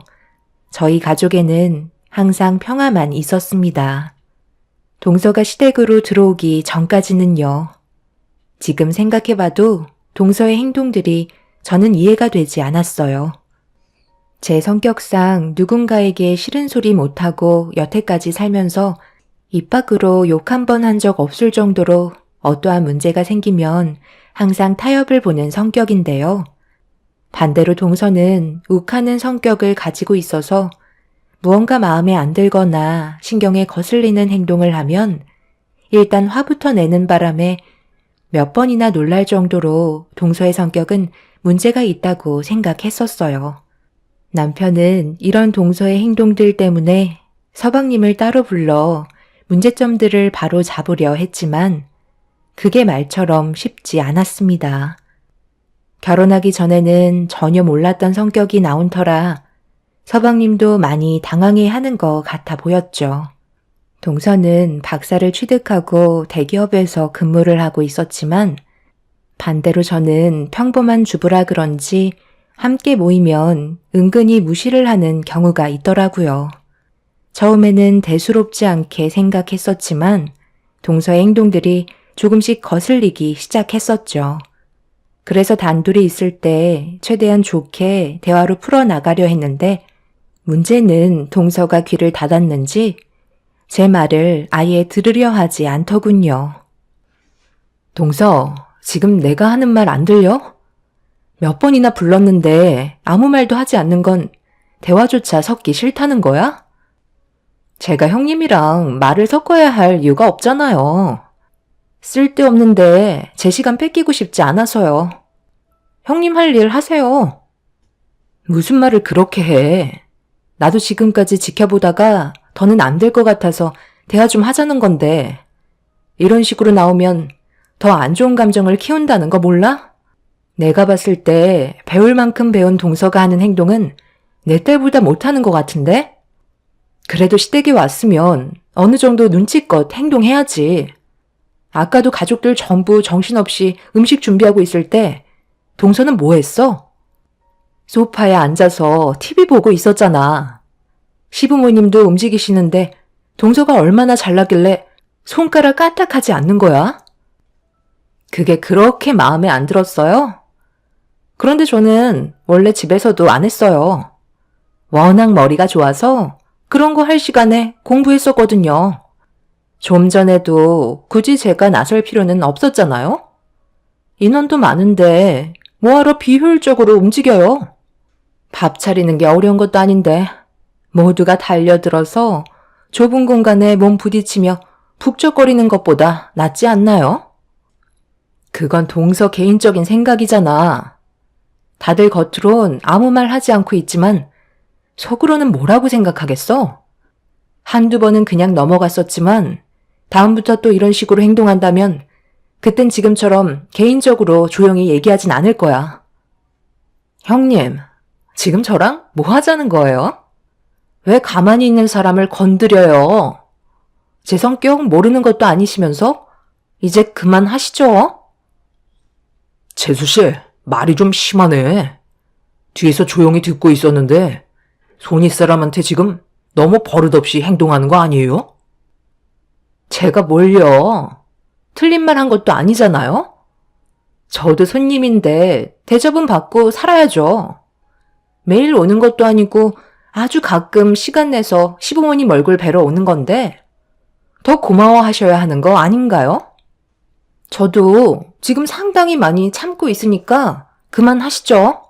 저희 가족에는 항상 평화만 있었습니다. 동서가 시댁으로 들어오기 전까지는요. 지금 생각해봐도 동서의 행동들이 저는 이해가 되지 않았어요. 제 성격상 누군가에게 싫은 소리 못하고 여태까지 살면서 입 밖으로 욕 한 번 한 적 없을 정도로 어떠한 문제가 생기면 항상 타협을 보는 성격인데요. 반대로 동서는 욱하는 성격을 가지고 있어서 무언가 마음에 안 들거나 신경에 거슬리는 행동을 하면 일단 화부터 내는 바람에 몇 번이나 놀랄 정도로 동서의 성격은 문제가 있다고 생각했었어요. 남편은 이런 동서의 행동들 때문에 서방님을 따로 불러 문제점들을 바로 잡으려 했지만 그게 말처럼 쉽지 않았습니다. 결혼하기 전에는 전혀 몰랐던 성격이 나온 터라 서방님도 많이 당황해하는 것 같아 보였죠. 동서는 박사를 취득하고 대기업에서 근무를 하고 있었지만 반대로 저는 평범한 주부라 그런지 함께 모이면 은근히 무시를 하는 경우가 있더라고요. 처음에는 대수롭지 않게 생각했었지만 동서의 행동들이 조금씩 거슬리기 시작했었죠. 그래서 단둘이 있을 때 최대한 좋게 대화로 풀어나가려 했는데 문제는 동서가 귀를 닫았는지 제 말을 아예 들으려 하지 않더군요. 동서, 지금 내가 하는 말 안 들려? 몇 번이나 불렀는데 아무 말도 하지 않는 건 대화조차 섞기 싫다는 거야? 제가 형님이랑 말을 섞어야 할 이유가 없잖아요. 쓸데없는데 제 시간 뺏기고 싶지 않아서요. 형님 할 일 하세요. 무슨 말을 그렇게 해. 나도 지금까지 지켜보다가 더는 안 될 것 같아서 대화 좀 하자는 건데 이런 식으로 나오면 더 안 좋은 감정을 키운다는 거 몰라? 내가 봤을 때 배울 만큼 배운 동서가 하는 행동은 내 딸보다 못하는 것 같은데? 그래도 시댁에 왔으면 어느 정도 눈치껏 행동해야지. 아까도 가족들 전부 정신없이 음식 준비하고 있을 때 동서는 뭐 했어? 소파에 앉아서 TV 보고 있었잖아. 시부모님도 움직이시는데 동서가 얼마나 잘나길래 손가락 까딱하지 않는 거야? 그게 그렇게 마음에 안 들었어요? 그런데 저는 원래 집에서도 안 했어요. 워낙 머리가 좋아서 그런 거 할 시간에 공부했었거든요. 좀 전에도 굳이 제가 나설 필요는 없었잖아요? 인원도 많은데 뭐하러 비효율적으로 움직여요? 밥 차리는 게 어려운 것도 아닌데 모두가 달려들어서 좁은 공간에 몸 부딪히며 북적거리는 것보다 낫지 않나요? 그건 동서 개인적인 생각이잖아. 다들 겉으론 아무 말 하지 않고 있지만 속으로는 뭐라고 생각하겠어? 한두 번은 그냥 넘어갔었지만 다음부터 또 이런 식으로 행동한다면 그땐 지금처럼 개인적으로 조용히 얘기하진 않을 거야. 형님, 지금 저랑 뭐 하자는 거예요? 왜 가만히 있는 사람을 건드려요? 제 성격 모르는 것도 아니시면서 이제 그만하시죠? 재수씨, 말이 좀 심하네. 뒤에서 조용히 듣고 있었는데 손윗 사람한테 지금 너무 버릇없이 행동하는 거 아니에요? 제가 뭘요? 틀린 말 한 것도 아니잖아요? 저도 손님인데 대접은 받고 살아야죠. 매일 오는 것도 아니고 아주 가끔 시간 내서 시부모님 얼굴 뵈러 오는 건데 더 고마워하셔야 하는 거 아닌가요? 저도 지금 상당히 많이 참고 있으니까 그만하시죠.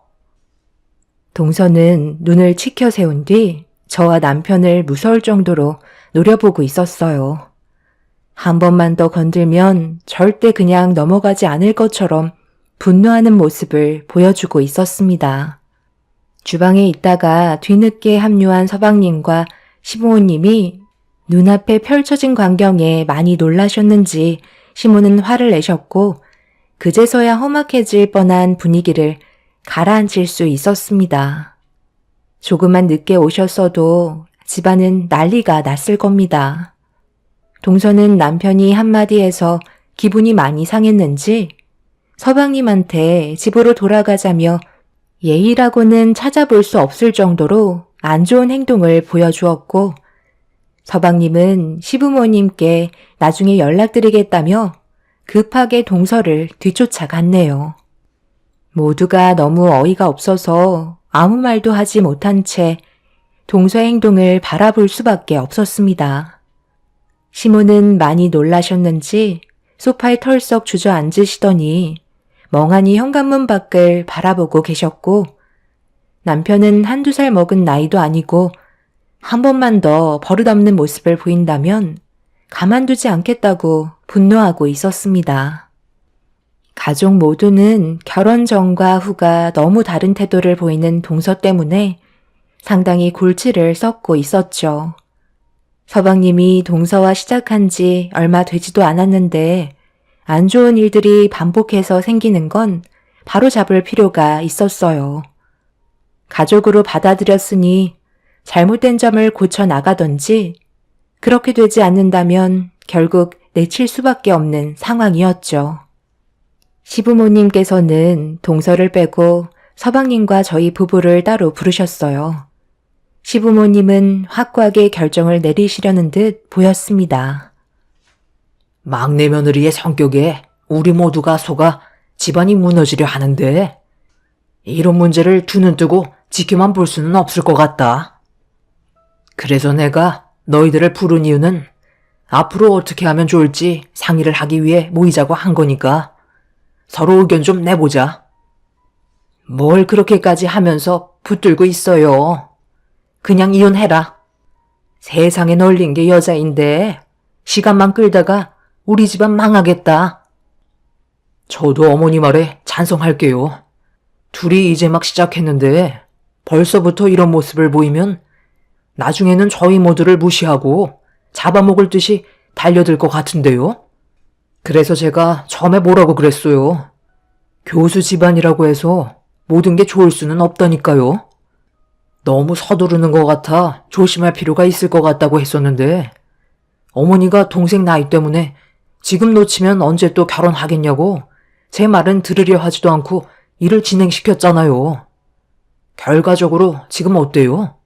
동서는 눈을 치켜 세운 뒤 저와 남편을 무서울 정도로 노려보고 있었어요. 한 번만 더 건들면 절대 그냥 넘어가지 않을 것처럼 분노하는 모습을 보여주고 있었습니다. 주방에 있다가 뒤늦게 합류한 서방님과 시부모님이 눈앞에 펼쳐진 광경에 많이 놀라셨는지 시모는 화를 내셨고 그제서야 험악해질 뻔한 분위기를 가라앉힐 수 있었습니다. 조금만 늦게 오셨어도 집안은 난리가 났을 겁니다. 동서는 남편이 한마디 해서 기분이 많이 상했는지 서방님한테 집으로 돌아가자며 예의라고는 찾아볼 수 없을 정도로 안 좋은 행동을 보여주었고 서방님은 시부모님께 나중에 연락드리겠다며 급하게 동서를 뒤쫓아갔네요. 모두가 너무 어이가 없어서 아무 말도 하지 못한 채 동서의 행동을 바라볼 수밖에 없었습니다. 시모는 많이 놀라셨는지 소파에 털썩 주저앉으시더니 멍하니 현관문 밖을 바라보고 계셨고 남편은 한두 살 먹은 나이도 아니고 한 번만 더 버릇없는 모습을 보인다면 가만두지 않겠다고 분노하고 있었습니다. 가족 모두는 결혼 전과 후가 너무 다른 태도를 보이는 동서 때문에 상당히 골치를 썩고 있었죠. 서방님이 동서와 시작한 지 얼마 되지도 않았는데 안 좋은 일들이 반복해서 생기는 건 바로잡을 필요가 있었어요. 가족으로 받아들였으니 잘못된 점을 고쳐 나가던지 그렇게 되지 않는다면 결국 내칠 수밖에 없는 상황이었죠. 시부모님께서는 동서를 빼고 서방님과 저희 부부를 따로 부르셨어요. 시부모님은 확고하게 결정을 내리시려는 듯 보였습니다. 막내 며느리의 성격에 우리 모두가 속아 집안이 무너지려 하는데 이런 문제를 두 눈 뜨고 지켜만 볼 수는 없을 것 같다. 그래서 내가 너희들을 부른 이유는 앞으로 어떻게 하면 좋을지 상의를 하기 위해 모이자고 한 거니까 서로 의견 좀 내보자. 뭘 그렇게까지 하면서 붙들고 있어요. 그냥 이혼해라. 세상에 널린 게 여자인데 시간만 끌다가 우리 집안 망하겠다. 저도 어머니 말에 찬성할게요. 둘이 이제 막 시작했는데 벌써부터 이런 모습을 보이면 나중에는 저희 모두를 무시하고 잡아먹을 듯이 달려들 것 같은데요. 그래서 제가 처음에 뭐라고 그랬어요. 교수 집안이라고 해서 모든 게 좋을 수는 없다니까요. 너무 서두르는 것 같아 조심할 필요가 있을 것 같다고 했었는데 어머니가 동생 나이 때문에 지금 놓치면 언제 또 결혼하겠냐고 제 말은 들으려 하지도 않고 일을 진행시켰잖아요. 결과적으로 지금 어때요?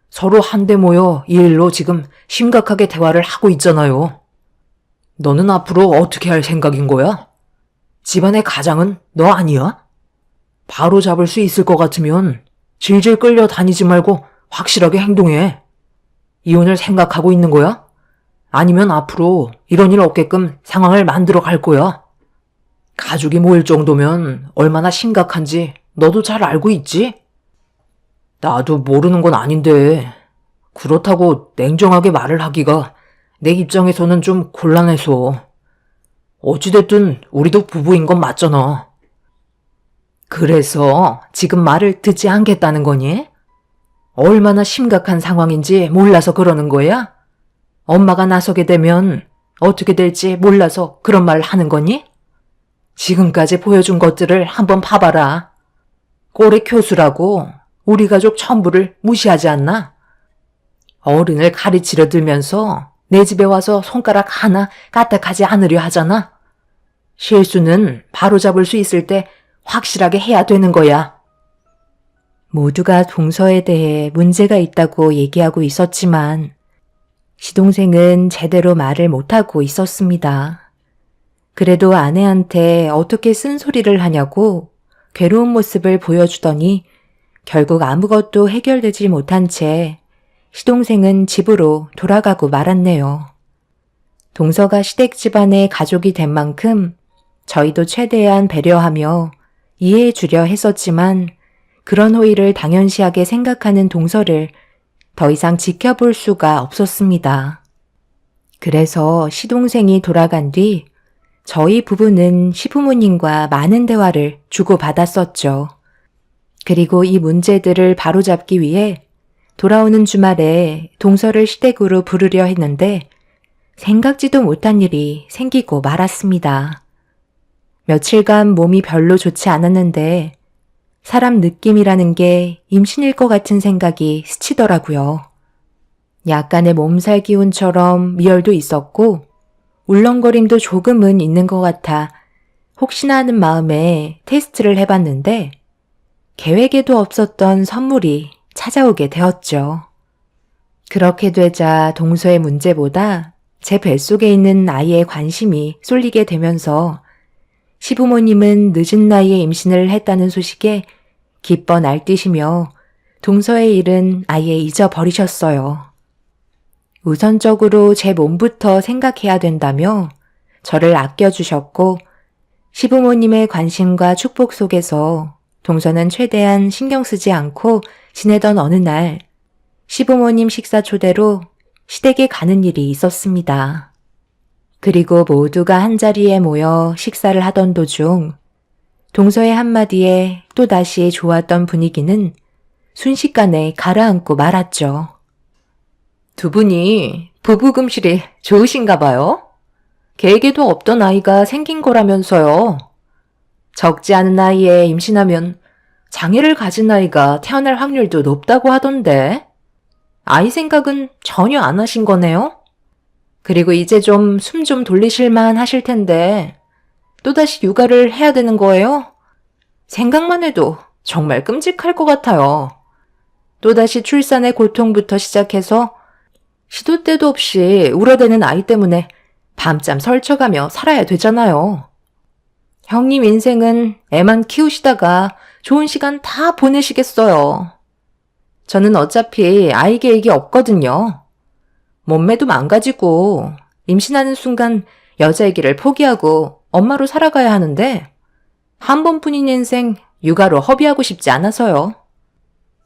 서로 한데 모여 이 일로 지금 심각하게 대화를 하고 있잖아요. 너는 앞으로 어떻게 할 생각인 거야? 집안의 가장은 너 아니야? 바로 잡을 수 있을 것 같으면 질질 끌려 다니지 말고 확실하게 행동해. 이혼을 생각하고 있는 거야? 아니면 앞으로 이런 일 없게끔 상황을 만들어 갈 거야? 가족이 모일 정도면 얼마나 심각한지 너도 잘 알고 있지? 나도 모르는 건 아닌데 그렇다고 냉정하게 말을 하기가 내 입장에서는 좀 곤란해서. 어찌됐든 우리도 부부인 건 맞잖아. 그래서 지금 말을 듣지 않겠다는 거니? 얼마나 심각한 상황인지 몰라서 그러는 거야? 엄마가 나서게 되면 어떻게 될지 몰라서 그런 말 하는 거니? 지금까지 보여준 것들을 한번 봐봐라. 꼴의 교수라고 우리 가족 전부를 무시하지 않나? 어른을 가르치려 들면서 내 집에 와서 손가락 하나 까딱하지 않으려 하잖아. 실수는 바로잡을 수 있을 때 확실하게 해야 되는 거야. 모두가 동서에 대해 문제가 있다고 얘기하고 있었지만 시동생은 제대로 말을 못하고 있었습니다. 그래도 아내한테 어떻게 쓴소리를 하냐고 괴로운 모습을 보여주더니 결국 아무것도 해결되지 못한 채 시동생은 집으로 돌아가고 말았네요. 동서가 시댁 집안의 가족이 된 만큼 저희도 최대한 배려하며 이해해 주려 했었지만 그런 호의를 당연시하게 생각하는 동서를 더 이상 지켜볼 수가 없었습니다. 그래서 시동생이 돌아간 뒤 저희 부부는 시부모님과 많은 대화를 주고받았었죠. 그리고 이 문제들을 바로잡기 위해 돌아오는 주말에 동서를 시댁으로 부르려 했는데 생각지도 못한 일이 생기고 말았습니다. 며칠간 몸이 별로 좋지 않았는데 사람 느낌이라는 게 임신일 것 같은 생각이 스치더라고요. 약간의 몸살 기운처럼 미열도 있었고 울렁거림도 조금은 있는 것 같아 혹시나 하는 마음에 테스트를 해봤는데 계획에도 없었던 선물이 찾아오게 되었죠. 그렇게 되자 동서의 문제보다 제 뱃속에 있는 아이의 관심이 쏠리게 되면서 시부모님은 늦은 나이에 임신을 했다는 소식에 기뻐 날뛰시며 동서의 일은 아예 잊어버리셨어요. 우선적으로 제 몸부터 생각해야 된다며 저를 아껴주셨고 시부모님의 관심과 축복 속에서 동서는 최대한 신경 쓰지 않고 지내던 어느 날 시부모님 식사 초대로 시댁에 가는 일이 있었습니다. 그리고 모두가 한자리에 모여 식사를 하던 도중 동서의 한마디에 또다시 좋았던 분위기는 순식간에 가라앉고 말았죠. 두 분이 부부금실이 좋으신가 봐요? 계획에도 없던 아이가 생긴 거라면서요. 적지 않은 나이에 임신하면 장애를 가진 아이가 태어날 확률도 높다고 하던데 아이 생각은 전혀 안 하신 거네요? 그리고 이제 좀 숨 좀 돌리실만 하실 텐데 또다시 육아를 해야 되는 거예요? 생각만 해도 정말 끔찍할 것 같아요. 또다시 출산의 고통부터 시작해서 시도 때도 없이 울어대는 아이 때문에 밤잠 설쳐가며 살아야 되잖아요. 형님 인생은 애만 키우시다가 좋은 시간 다 보내시겠어요. 저는 어차피 아이 계획이 없거든요. 몸매도 망가지고 임신하는 순간 여자이기를 포기하고 엄마로 살아가야 하는데 한 번뿐인 인생 육아로 허비하고 싶지 않아서요.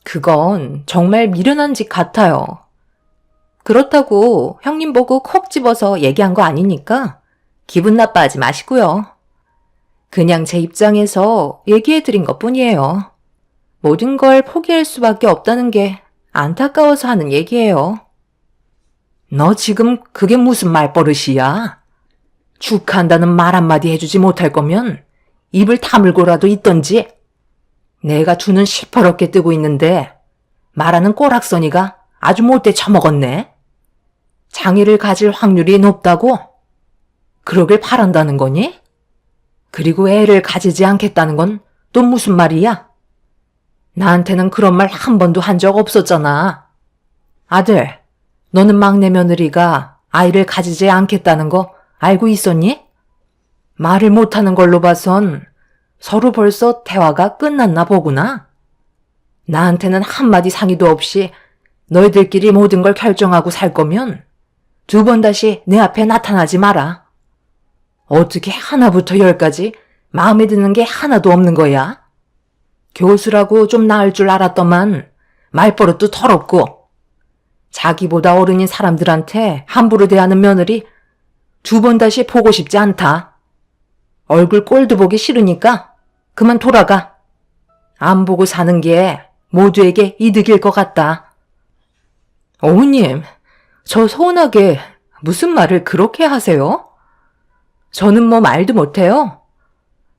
그건 정말 미련한 짓 같아요. 그렇다고 형님 보고 콕 집어서 얘기한 거 아니니까 기분 나빠하지 마시고요. 그냥 제 입장에서 얘기해드린 것 뿐이에요. 모든 걸 포기할 수밖에 없다는 게 안타까워서 하는 얘기예요. 너 지금 그게 무슨 말버릇이야? 축하한다는 말 한마디 해주지 못할 거면 입을 다물고라도 있던지. 내가 두 눈 시퍼렇게 뜨고 있는데 말하는 꼬락서니가 아주 못돼 처먹었네. 장애를 가질 확률이 높다고? 그러길 바란다는 거니? 그리고 애를 가지지 않겠다는 건 또 무슨 말이야? 나한테는 그런 말 한 번도 한 적 없었잖아. 아들, 너는 막내 며느리가 아이를 가지지 않겠다는 거 알고 있었니? 말을 못하는 걸로 봐선 서로 벌써 대화가 끝났나 보구나. 나한테는 한마디 상의도 없이 너희들끼리 모든 걸 결정하고 살 거면 두 번 다시 내 앞에 나타나지 마라. 어떻게 하나부터 열까지 마음에 드는 게 하나도 없는 거야? 교수라고 좀 나을 줄 알았더만 말버릇도 더럽고 자기보다 어른인 사람들한테 함부로 대하는 며느리 두 번 다시 보고 싶지 않다. 얼굴 꼴도 보기 싫으니까 그만 돌아가. 안 보고 사는 게 모두에게 이득일 것 같다. 어머님, 저 서운하게 무슨 말을 그렇게 하세요? 저는 뭐 말도 못해요.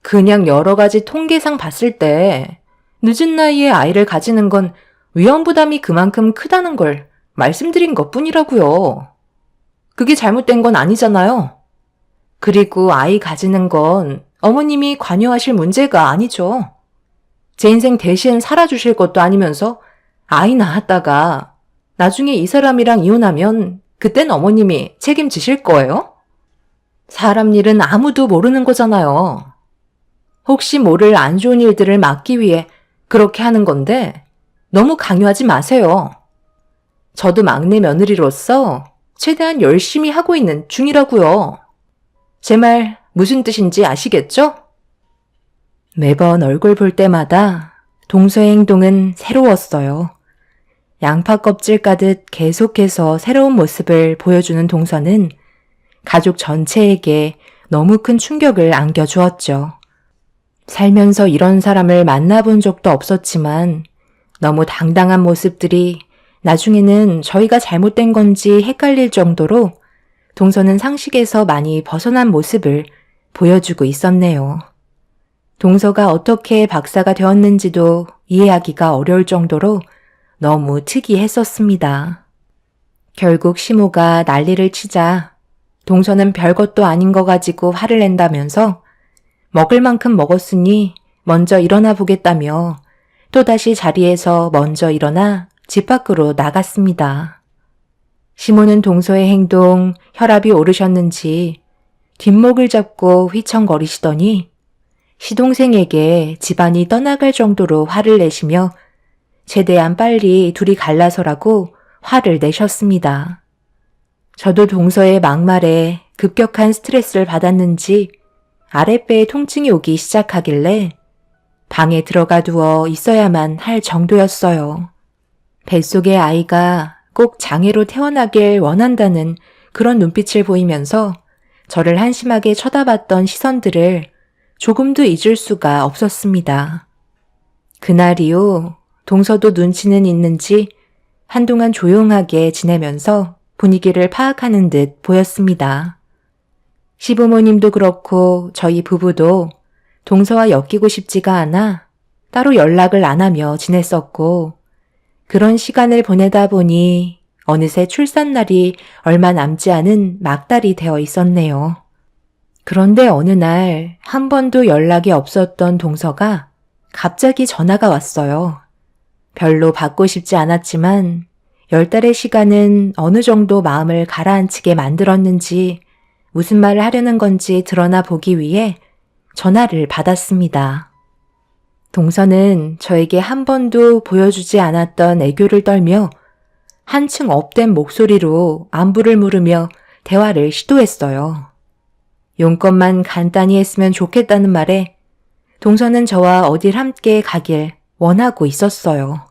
그냥 여러 가지 통계상 봤을 때 늦은 나이에 아이를 가지는 건 위험 부담이 그만큼 크다는 걸 말씀드린 것뿐이라고요. 그게 잘못된 건 아니잖아요. 그리고 아이 가지는 건 어머님이 관여하실 문제가 아니죠. 제 인생 대신 살아주실 것도 아니면서 아이 낳았다가 나중에 이 사람이랑 이혼하면 그땐 어머님이 책임지실 거예요? 사람 일은 아무도 모르는 거잖아요. 혹시 모를 안 좋은 일들을 막기 위해 그렇게 하는 건데 너무 강요하지 마세요. 저도 막내 며느리로서 최대한 열심히 하고 있는 중이라고요. 제 말 무슨 뜻인지 아시겠죠? 매번 얼굴 볼 때마다 동서의 행동은 새로웠어요. 양파 껍질 까듯 계속해서 새로운 모습을 보여주는 동서는 가족 전체에게 너무 큰 충격을 안겨주었죠. 살면서 이런 사람을 만나본 적도 없었지만 너무 당당한 모습들이 나중에는 저희가 잘못된 건지 헷갈릴 정도로 동서는 상식에서 많이 벗어난 모습을 보여주고 있었네요. 동서가 어떻게 박사가 되었는지도 이해하기가 어려울 정도로 너무 특이했었습니다. 결국 시모가 난리를 치자 동서는 별것도 아닌 거 가지고 화를 낸다면서 먹을 만큼 먹었으니 먼저 일어나 보겠다며 또다시 자리에서 먼저 일어나 집 밖으로 나갔습니다. 시모는 동서의 행동, 혈압이 오르셨는지 뒷목을 잡고 휘청거리시더니 시동생에게 집안이 떠나갈 정도로 화를 내시며 최대한 빨리 둘이 갈라서라고 화를 내셨습니다. 저도 동서의 막말에 급격한 스트레스를 받았는지 아랫배에 통증이 오기 시작하길래 방에 들어가 누워 있어야만 할 정도였어요. 뱃속의 아이가 꼭 장애로 태어나길 원한다는 그런 눈빛을 보이면서 저를 한심하게 쳐다봤던 시선들을 조금도 잊을 수가 없었습니다. 그날 이후 동서도 눈치는 있는지 한동안 조용하게 지내면서 분위기를 파악하는 듯 보였습니다. 시부모님도 그렇고 저희 부부도 동서와 엮이고 싶지가 않아 따로 연락을 안 하며 지냈었고 그런 시간을 보내다 보니 어느새 출산날이 얼마 남지 않은 막달이 되어 있었네요. 그런데 어느 날 한 번도 연락이 없었던 동서가 갑자기 전화가 왔어요. 별로 받고 싶지 않았지만 10달의 시간은 어느 정도 마음을 가라앉히게 만들었는지 무슨 말을 하려는 건지 드러나 보기 위해 전화를 받았습니다. 동서는 저에게 한 번도 보여주지 않았던 애교를 떨며 한층 업된 목소리로 안부를 물으며 대화를 시도했어요. 용건만 간단히 했으면 좋겠다는 말에 동서는 저와 어딜 함께 가길 원하고 있었어요.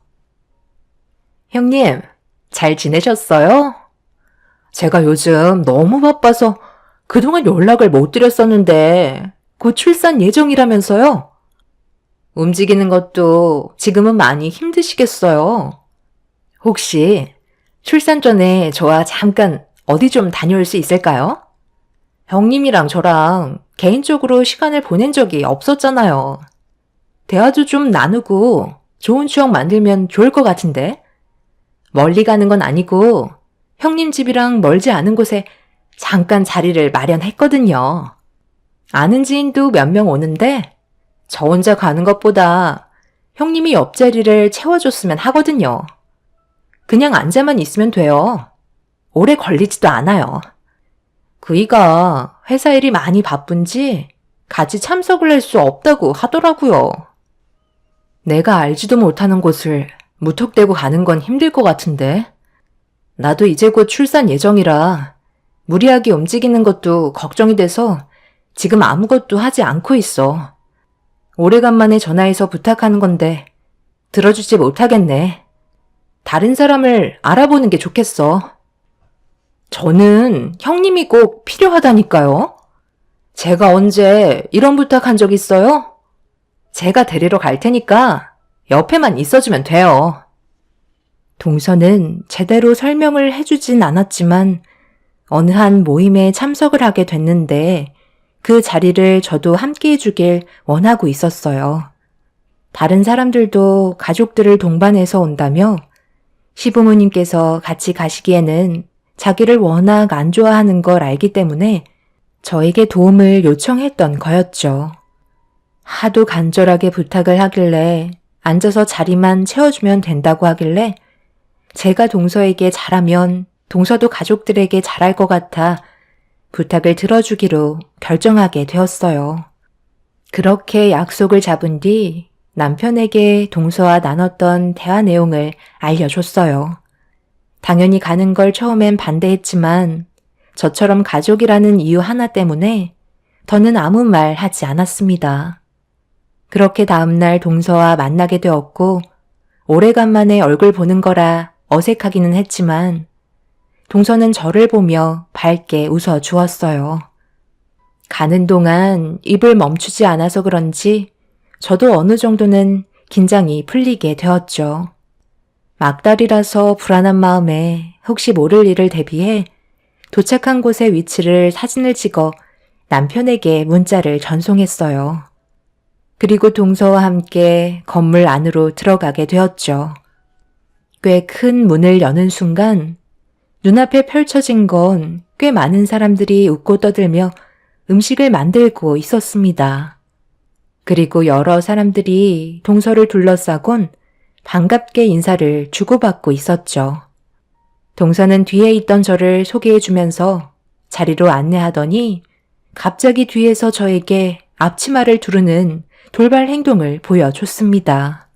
형님, 잘 지내셨어요? 제가 요즘 너무 바빠서 그동안 연락을 못 드렸었는데 곧 출산 예정이라면서요? 움직이는 것도 지금은 많이 힘드시겠어요. 혹시 출산 전에 저와 잠깐 어디 좀 다녀올 수 있을까요? 형님이랑 저랑 개인적으로 시간을 보낸 적이 없었잖아요. 대화도 좀 나누고 좋은 추억 만들면 좋을 것 같은데? 멀리 가는 건 아니고 형님 집이랑 멀지 않은 곳에 잠깐 자리를 마련했거든요. 아는 지인도 몇 명 오는데 저 혼자 가는 것보다 형님이 옆자리를 채워줬으면 하거든요. 그냥 앉아만 있으면 돼요. 오래 걸리지도 않아요. 그이가 회사 일이 많이 바쁜지 같이 참석을 할 수 없다고 하더라고요. 내가 알지도 못하는 곳을 무턱대고 가는 건 힘들 것 같은데. 나도 이제 곧 출산 예정이라 무리하게 움직이는 것도 걱정이 돼서 지금 아무것도 하지 않고 있어. 오래간만에 전화해서 부탁하는 건데 들어주지 못하겠네. 다른 사람을 알아보는 게 좋겠어. 저는 형님이 꼭 필요하다니까요. 제가 언제 이런 부탁한 적 있어요? 제가 데리러 갈 테니까 옆에만 있어주면 돼요. 동서는 제대로 설명을 해주진 않았지만 어느 한 모임에 참석을 하게 됐는데 그 자리를 저도 함께 해주길 원하고 있었어요. 다른 사람들도 가족들을 동반해서 온다며 시부모님께서 같이 가시기에는 자기를 워낙 안 좋아하는 걸 알기 때문에 저에게 도움을 요청했던 거였죠. 하도 간절하게 부탁을 하길래 앉아서 자리만 채워주면 된다고 하길래 제가 동서에게 잘하면 동서도 가족들에게 잘할 것 같아 부탁을 들어주기로 결정하게 되었어요. 그렇게 약속을 잡은 뒤 남편에게 동서와 나눴던 대화 내용을 알려줬어요. 당연히 가는 걸 처음엔 반대했지만 저처럼 가족이라는 이유 하나 때문에 더는 아무 말 하지 않았습니다. 그렇게 다음날 동서와 만나게 되었고 오래간만에 얼굴 보는 거라 어색하기는 했지만 동서는 저를 보며 밝게 웃어 주었어요. 가는 동안 입을 멈추지 않아서 그런지 저도 어느 정도는 긴장이 풀리게 되었죠. 막달이라서 불안한 마음에 혹시 모를 일을 대비해 도착한 곳의 위치를 사진을 찍어 남편에게 문자를 전송했어요. 그리고 동서와 함께 건물 안으로 들어가게 되었죠. 꽤 큰 문을 여는 순간 눈앞에 펼쳐진 건 꽤 많은 사람들이 웃고 떠들며 음식을 만들고 있었습니다. 그리고 여러 사람들이 동서를 둘러싸곤 반갑게 인사를 주고받고 있었죠. 동서는 뒤에 있던 저를 소개해주면서 자리로 안내하더니 갑자기 뒤에서 저에게 앞치마를 두르는 돌발 행동을 보여줬습니다.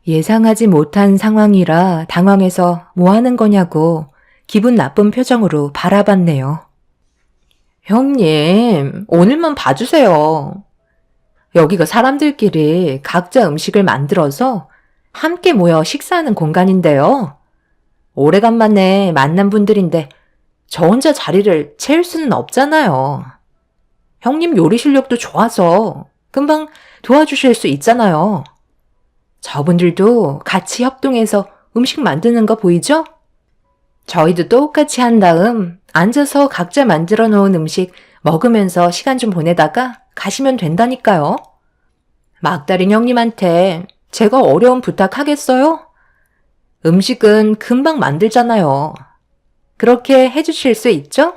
예상하지 못한 상황이라 당황해서 뭐 하는 거냐고 기분 나쁜 표정으로 바라봤네요. 형님, 오늘만 봐주세요. 여기가 사람들끼리 각자 음식을 만들어서 함께 모여 식사하는 공간인데요. 오래간만에 만난 분들인데 저 혼자 자리를 채울 수는 없잖아요. 형님 요리 실력도 좋아서 금방 도와주실 수 있잖아요. 저분들도 같이 협동해서 음식 만드는 거 보이죠? 저희도 똑같이 한 다음 앉아서 각자 만들어 놓은 음식 먹으면서 시간 좀 보내다가 가시면 된다니까요. 막다린 형님한테 제가 어려운 부탁하겠어요? 음식은 금방 만들잖아요. 그렇게 해주실 수 있죠?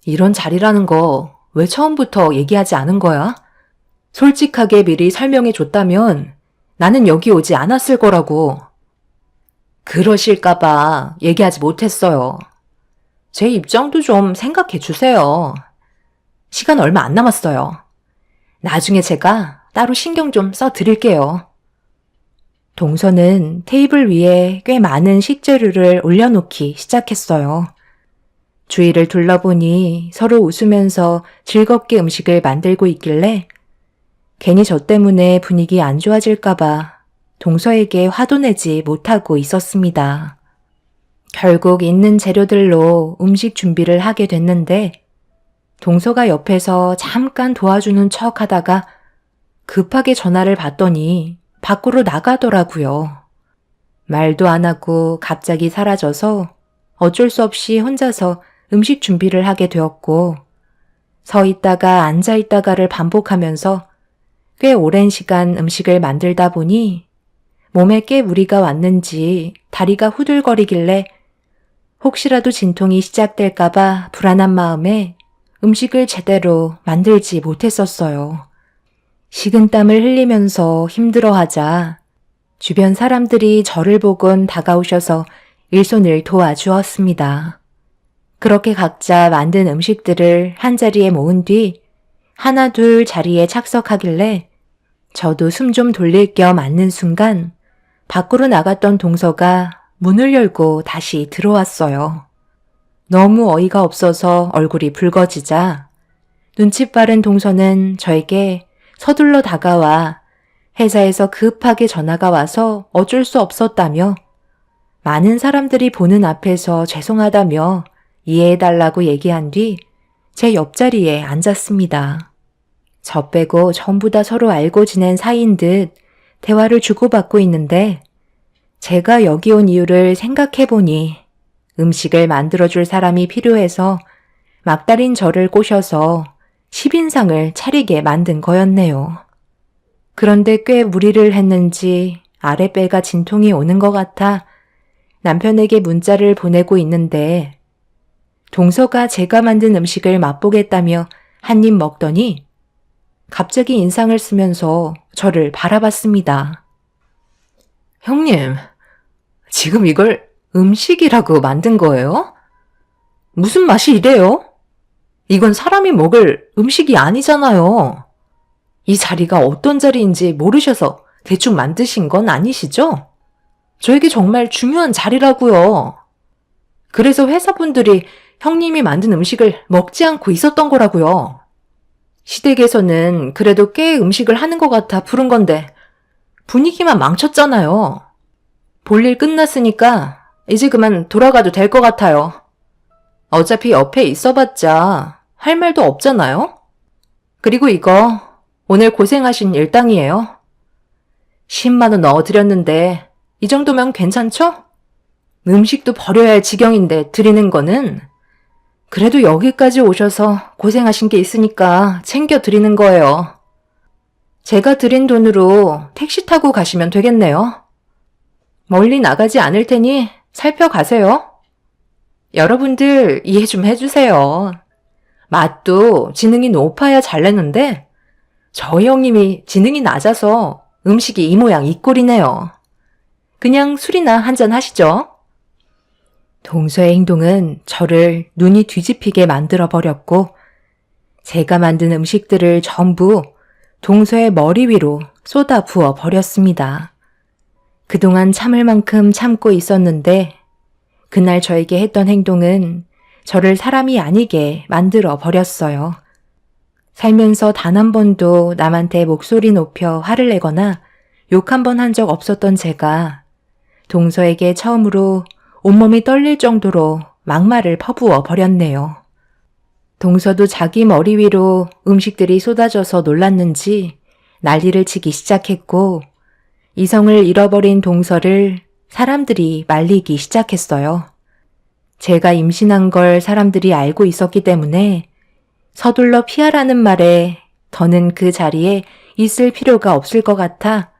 이런 자리라는 거 왜 처음부터 얘기하지 않은 거야? 솔직하게 미리 설명해 줬다면 나는 여기 오지 않았을 거라고. 그러실까봐 얘기하지 못했어요. 제 입장도 좀 생각해 주세요. 시간 얼마 안 남았어요. 나중에 제가 따로 신경 좀 써드릴게요. 동서는 테이블 위에 꽤 많은 식재료를 올려놓기 시작했어요. 주위를 둘러보니 서로 웃으면서 즐겁게 음식을 만들고 있길래 괜히 저 때문에 분위기 안 좋아질까봐 동서에게 화도 내지 못하고 있었습니다. 결국 있는 재료들로 음식 준비를 하게 됐는데 동서가 옆에서 잠깐 도와주는 척 하다가 급하게 전화를 받더니 밖으로 나가더라고요. 말도 안 하고 갑자기 사라져서 어쩔 수 없이 혼자서 음식 준비를 하게 되었고 서 있다가 앉아 있다가를 반복하면서 꽤 오랜 시간 음식을 만들다 보니 몸에 꽤 무리가 왔는지 다리가 후들거리길래 혹시라도 진통이 시작될까봐 불안한 마음에 음식을 제대로 만들지 못했었어요. 식은땀을 흘리면서 힘들어하자 주변 사람들이 저를 보곤 다가오셔서 일손을 도와주었습니다. 그렇게 각자 만든 음식들을 한자리에 모은 뒤 하나 둘 자리에 착석하길래 저도 숨 좀 돌릴 겸 앉는 순간 밖으로 나갔던 동서가 문을 열고 다시 들어왔어요. 너무 어이가 없어서 얼굴이 붉어지자 눈치 빠른 동서는 저에게 서둘러 다가와 회사에서 급하게 전화가 와서 어쩔 수 없었다며 많은 사람들이 보는 앞에서 죄송하다며 이해해달라고 얘기한 뒤 제 옆자리에 앉았습니다. 저 빼고 전부 다 서로 알고 지낸 사이인 듯 대화를 주고받고 있는데 제가 여기 온 이유를 생각해보니 음식을 만들어줄 사람이 필요해서 막달인 저를 꼬셔서 10인상을 차리게 만든 거였네요. 그런데 꽤 무리를 했는지 아랫배가 진통이 오는 것 같아 남편에게 문자를 보내고 있는데 동서가 제가 만든 음식을 맛보겠다며 한 입 먹더니 갑자기 인상을 쓰면서 저를 바라봤습니다. 형님, 지금 이걸 음식이라고 만든 거예요? 무슨 맛이 이래요? 이건 사람이 먹을 음식이 아니잖아요. 이 자리가 어떤 자리인지 모르셔서 대충 만드신 건 아니시죠? 저에게 정말 중요한 자리라고요. 그래서 회사분들이 형님이 만든 음식을 먹지 않고 있었던 거라고요. 시댁에서는 그래도 꽤 음식을 하는 것 같아 부른 건데 분위기만 망쳤잖아요. 볼일 끝났으니까 이제 그만 돌아가도 될 것 같아요. 어차피 옆에 있어봤자 할 말도 없잖아요? 그리고 이거 오늘 고생하신 일당이에요. 10만 원 넣어드렸는데 이 정도면 괜찮죠? 음식도 버려야 할 지경인데 드리는 거는 그래도 여기까지 오셔서 고생하신 게 있으니까 챙겨 드리는 거예요. 제가 드린 돈으로 택시 타고 가시면 되겠네요. 멀리 나가지 않을 테니 살펴가세요. 여러분들 이해 좀 해주세요. 맛도 지능이 높아야 잘 내는데 저희 형님이 지능이 낮아서 음식이 이 모양 이 꼴이네요. 그냥 술이나 한잔 하시죠. 동서의 행동은 저를 눈이 뒤집히게 만들어버렸고 제가 만든 음식들을 전부 동서의 머리 위로 쏟아 부어 버렸습니다. 그동안 참을 만큼 참고 있었는데 그날 저에게 했던 행동은 저를 사람이 아니게 만들어 버렸어요. 살면서 단 한 번도 남한테 목소리 높여 화를 내거나 욕 한 번 한 적 없었던 제가 동서에게 처음으로 온몸이 떨릴 정도로 막말을 퍼부어 버렸네요. 동서도 자기 머리 위로 음식들이 쏟아져서 놀랐는지 난리를 치기 시작했고 이성을 잃어버린 동서를 사람들이 말리기 시작했어요. 제가 임신한 걸 사람들이 알고 있었기 때문에 서둘러 피하라는 말에 더는 그 자리에 있을 필요가 없을 것 같아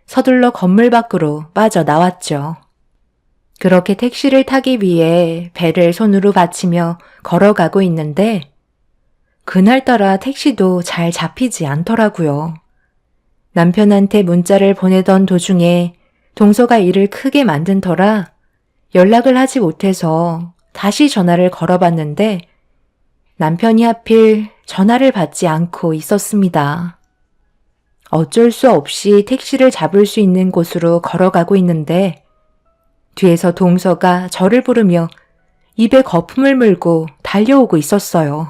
서둘러 건물 밖으로 빠져나왔죠. 그렇게 택시를 타기 위해 배를 손으로 받치며 걸어가고 있는데 그날따라 택시도 잘 잡히지 않더라고요. 남편한테 문자를 보내던 도중에 동서가 일을 크게 만든 터라 연락을 하지 못해서 다시 전화를 걸어봤는데 남편이 하필 전화를 받지 않고 있었습니다. 어쩔 수 없이 택시를 잡을 수 있는 곳으로 걸어가고 있는데 뒤에서 동서가 저를 부르며 입에 거품을 물고 달려오고 있었어요.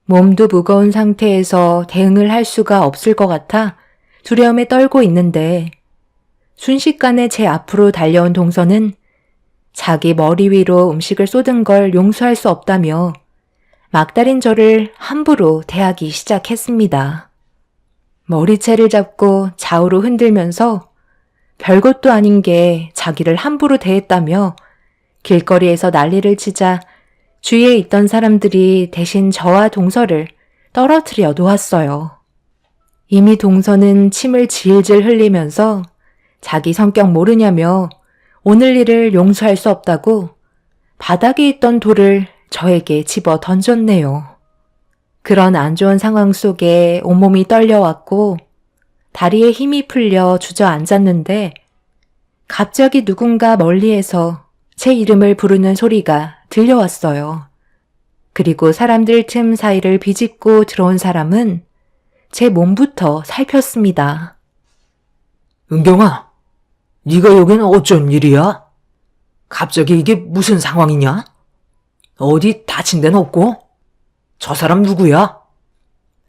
몸도 무거운 상태에서 대응을 할 수가 없을 것 같아 두려움에 떨고 있는데 순식간에 제 앞으로 달려온 동서는 자기 머리 위로 음식을 쏟은 걸 용서할 수 없다며 막달인 저를 함부로 대하기 시작했습니다. 머리채를 잡고 좌우로 흔들면서 별것도 아닌 게 자기를 함부로 대했다며 길거리에서 난리를 치자 주위에 있던 사람들이 대신 저와 동서를 떨어뜨려 놓았어요. 이미 동서는 침을 질질 흘리면서 자기 성격 모르냐며 오늘 일을 용서할 수 없다고 바닥에 있던 돌을 저에게 집어 던졌네요. 그런 안 좋은 상황 속에 온몸이 떨려왔고 다리에 힘이 풀려 주저앉았는데 갑자기 누군가 멀리에서 제 이름을 부르는 소리가 들려왔어요. 그리고 사람들 틈 사이를 비집고 들어온 사람은 제 몸부터 살폈습니다. 은경아, 네가 여기는 어쩐 일이야? 갑자기 이게 무슨 상황이냐? 어디 다친 데는 없고? 저 사람 누구야?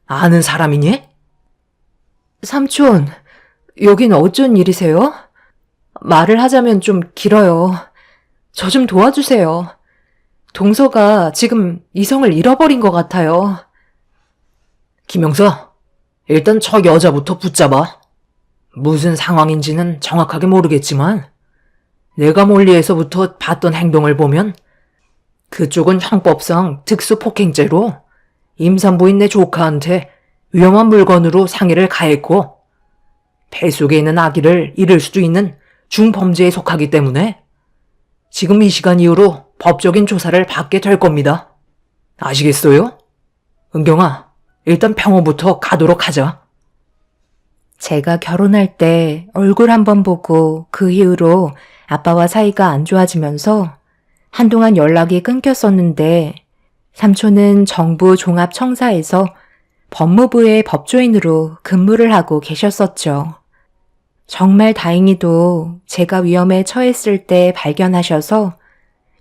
아는 사람이니? 삼촌, 여긴 어쩐 일이세요? 말을 하자면 좀 길어요. 저 좀 도와주세요. 동서가 지금 이성을 잃어버린 것 같아요. 김영서, 일단 저 여자부터 붙잡아. 무슨 상황인지는 정확하게 모르겠지만 내가 멀리에서부터 봤던 행동을 보면 그쪽은 형법상 특수폭행죄로 임산부인 내 조카한테 위험한 물건으로 상해를 가했고 뱃속에 있는 아기를 잃을 수도 있는 중범죄에 속하기 때문에 지금 이 시간 이후로 법적인 조사를 받게 될 겁니다. 아시겠어요? 은경아, 일단 병원부터 가도록 하자. 제가 결혼할 때 얼굴 한번 보고 그 이후로 아빠와 사이가 안 좋아지면서 한동안 연락이 끊겼었는데 삼촌은 정부 종합청사에서 법무부의 법조인으로 근무를 하고 계셨었죠. 정말 다행히도 제가 위험에 처했을 때 발견하셔서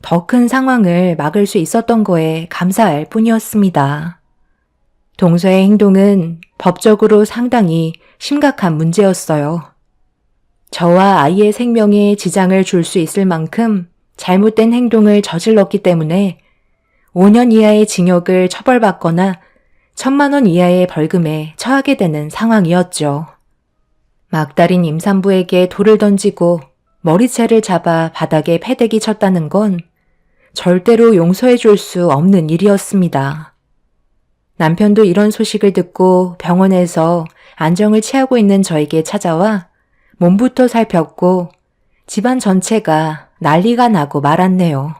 더 큰 상황을 막을 수 있었던 거에 감사할 뿐이었습니다. 동서의 행동은 법적으로 상당히 심각한 문제였어요. 저와 아이의 생명에 지장을 줄 수 있을 만큼 잘못된 행동을 저질렀기 때문에 5년 이하의 징역을 처벌받거나 1,000만 원 이하의 벌금에 처하게 되는 상황이었죠. 막달인 임산부에게 돌을 던지고 머리채를 잡아 바닥에 패대기 쳤다는 건 절대로 용서해 줄 수 없는 일이었습니다. 남편도 이런 소식을 듣고 병원에서 안정을 취하고 있는 저에게 찾아와 몸부터 살폈고 집안 전체가 난리가 나고 말았네요.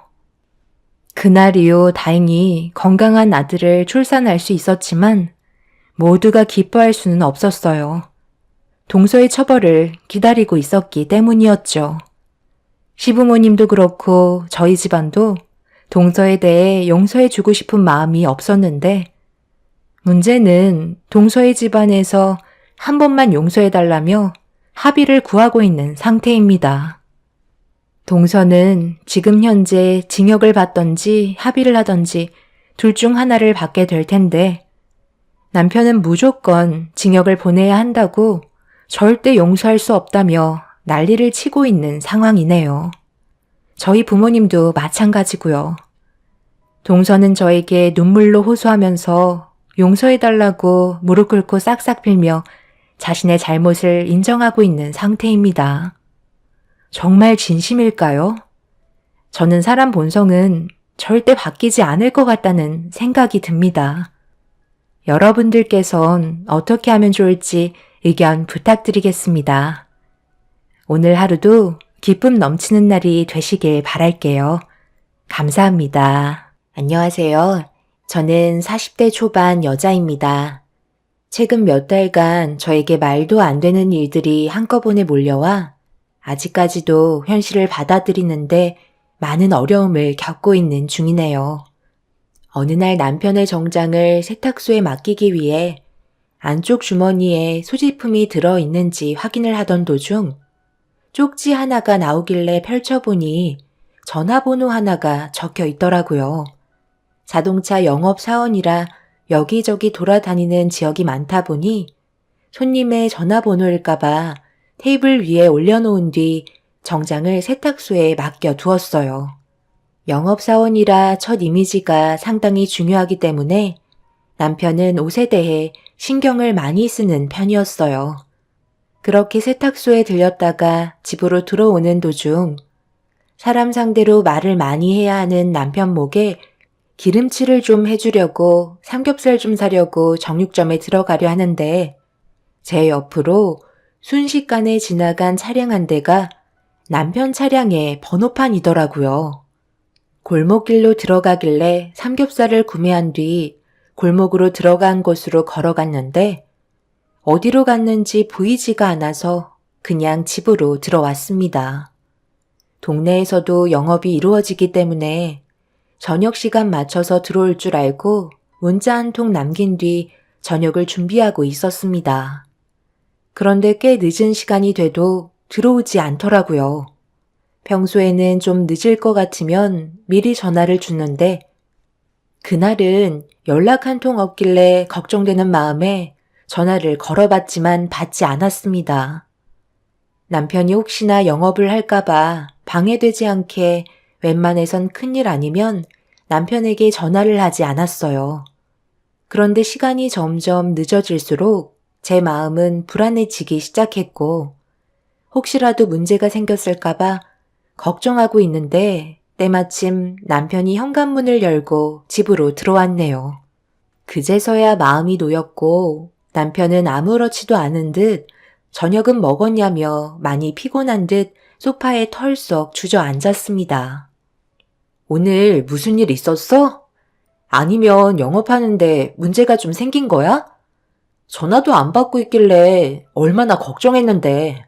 그날 이후 다행히 건강한 아들을 출산할 수 있었지만 모두가 기뻐할 수는 없었어요. 동서의 처벌을 기다리고 있었기 때문이었죠. 시부모님도 그렇고 저희 집안도 동서에 대해 용서해주고 싶은 마음이 없었는데 문제는 동서의 집안에서 한 번만 용서해달라며 합의를 구하고 있는 상태입니다. 동서는 지금 현재 징역을 받던지 합의를 하던지 둘 중 하나를 받게 될 텐데 남편은 무조건 징역을 보내야 한다고 절대 용서할 수 없다며 난리를 치고 있는 상황이네요. 저희 부모님도 마찬가지고요. 동서는 저에게 눈물로 호소하면서 용서해달라고 무릎 꿇고 싹싹 빌며 자신의 잘못을 인정하고 있는 상태입니다. 정말 진심일까요? 저는 사람 본성은 절대 바뀌지 않을 것 같다는 생각이 듭니다. 여러분들께선 어떻게 하면 좋을지 의견 부탁드리겠습니다. 오늘 하루도 기쁨 넘치는 날이 되시길 바랄게요. 감사합니다. 안녕하세요. 저는 40대 초반 여자입니다. 최근 몇 달간 저에게 말도 안 되는 일들이 한꺼번에 몰려와 아직까지도 현실을 받아들이는데 많은 어려움을 겪고 있는 중이네요. 어느 날 남편의 정장을 세탁소에 맡기기 위해 안쪽 주머니에 소지품이 들어있는지 확인을 하던 도중 쪽지 하나가 나오길래 펼쳐보니 전화번호 하나가 적혀 있더라고요. 자동차 영업사원이라 여기저기 돌아다니는 지역이 많다 보니 손님의 전화번호일까봐 테이블 위에 올려놓은 뒤 정장을 세탁소에 맡겨 두었어요. 영업사원이라 첫 이미지가 상당히 중요하기 때문에 남편은 옷에 대해 신경을 많이 쓰는 편이었어요. 그렇게 세탁소에 들렸다가 집으로 들어오는 도중 사람 상대로 말을 많이 해야 하는 남편 목에 기름칠을 좀 해주려고 삼겹살 좀 사려고 정육점에 들어가려 하는데 제 옆으로 순식간에 지나간 차량 한 대가 남편 차량의 번호판이더라고요. 골목길로 들어가길래 삼겹살을 구매한 뒤 골목으로 들어간 곳으로 걸어갔는데 어디로 갔는지 보이지가 않아서 그냥 집으로 들어왔습니다. 동네에서도 영업이 이루어지기 때문에 저녁 시간 맞춰서 들어올 줄 알고 문자 한 통 남긴 뒤 저녁을 준비하고 있었습니다. 그런데 꽤 늦은 시간이 돼도 들어오지 않더라고요. 평소에는 좀 늦을 것 같으면 미리 전화를 주는데 그날은 연락 한 통 없길래 걱정되는 마음에 전화를 걸어봤지만 받지 않았습니다. 남편이 혹시나 영업을 할까봐 방해되지 않게 웬만해선 큰일 아니면 남편에게 전화를 하지 않았어요. 그런데 시간이 점점 늦어질수록 제 마음은 불안해지기 시작했고 혹시라도 문제가 생겼을까봐 걱정하고 있는데 때마침 남편이 현관문을 열고 집으로 들어왔네요. 그제서야 마음이 놓였고 남편은 아무렇지도 않은 듯 저녁은 먹었냐며 많이 피곤한 듯 소파에 털썩 주저앉았습니다. 오늘 무슨 일 있었어? 아니면 영업하는데 문제가 좀 생긴 거야? 전화도 안 받고 있길래 얼마나 걱정했는데.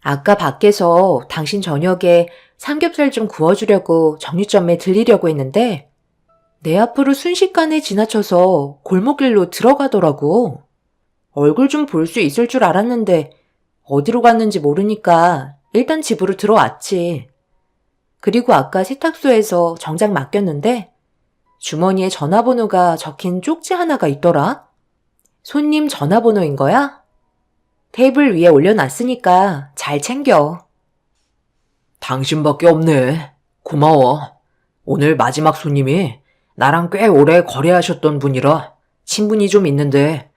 아까 밖에서 당신 저녁에 삼겹살 좀 구워주려고 정육점에 들리려고 했는데 내 앞으로 순식간에 지나쳐서 골목길로 들어가더라고. 얼굴 좀 볼 수 있을 줄 알았는데 어디로 갔는지 모르니까 일단 집으로 들어왔지. 그리고 아까 세탁소에서 정장 맡겼는데 주머니에 전화번호가 적힌 쪽지 하나가 있더라. 손님 전화번호인 거야? 테이블 위에 올려놨으니까 잘 챙겨. 당신밖에 없네. 고마워. 오늘 마지막 손님이 나랑 꽤 오래 거래하셨던 분이라 친분이 좀 있는데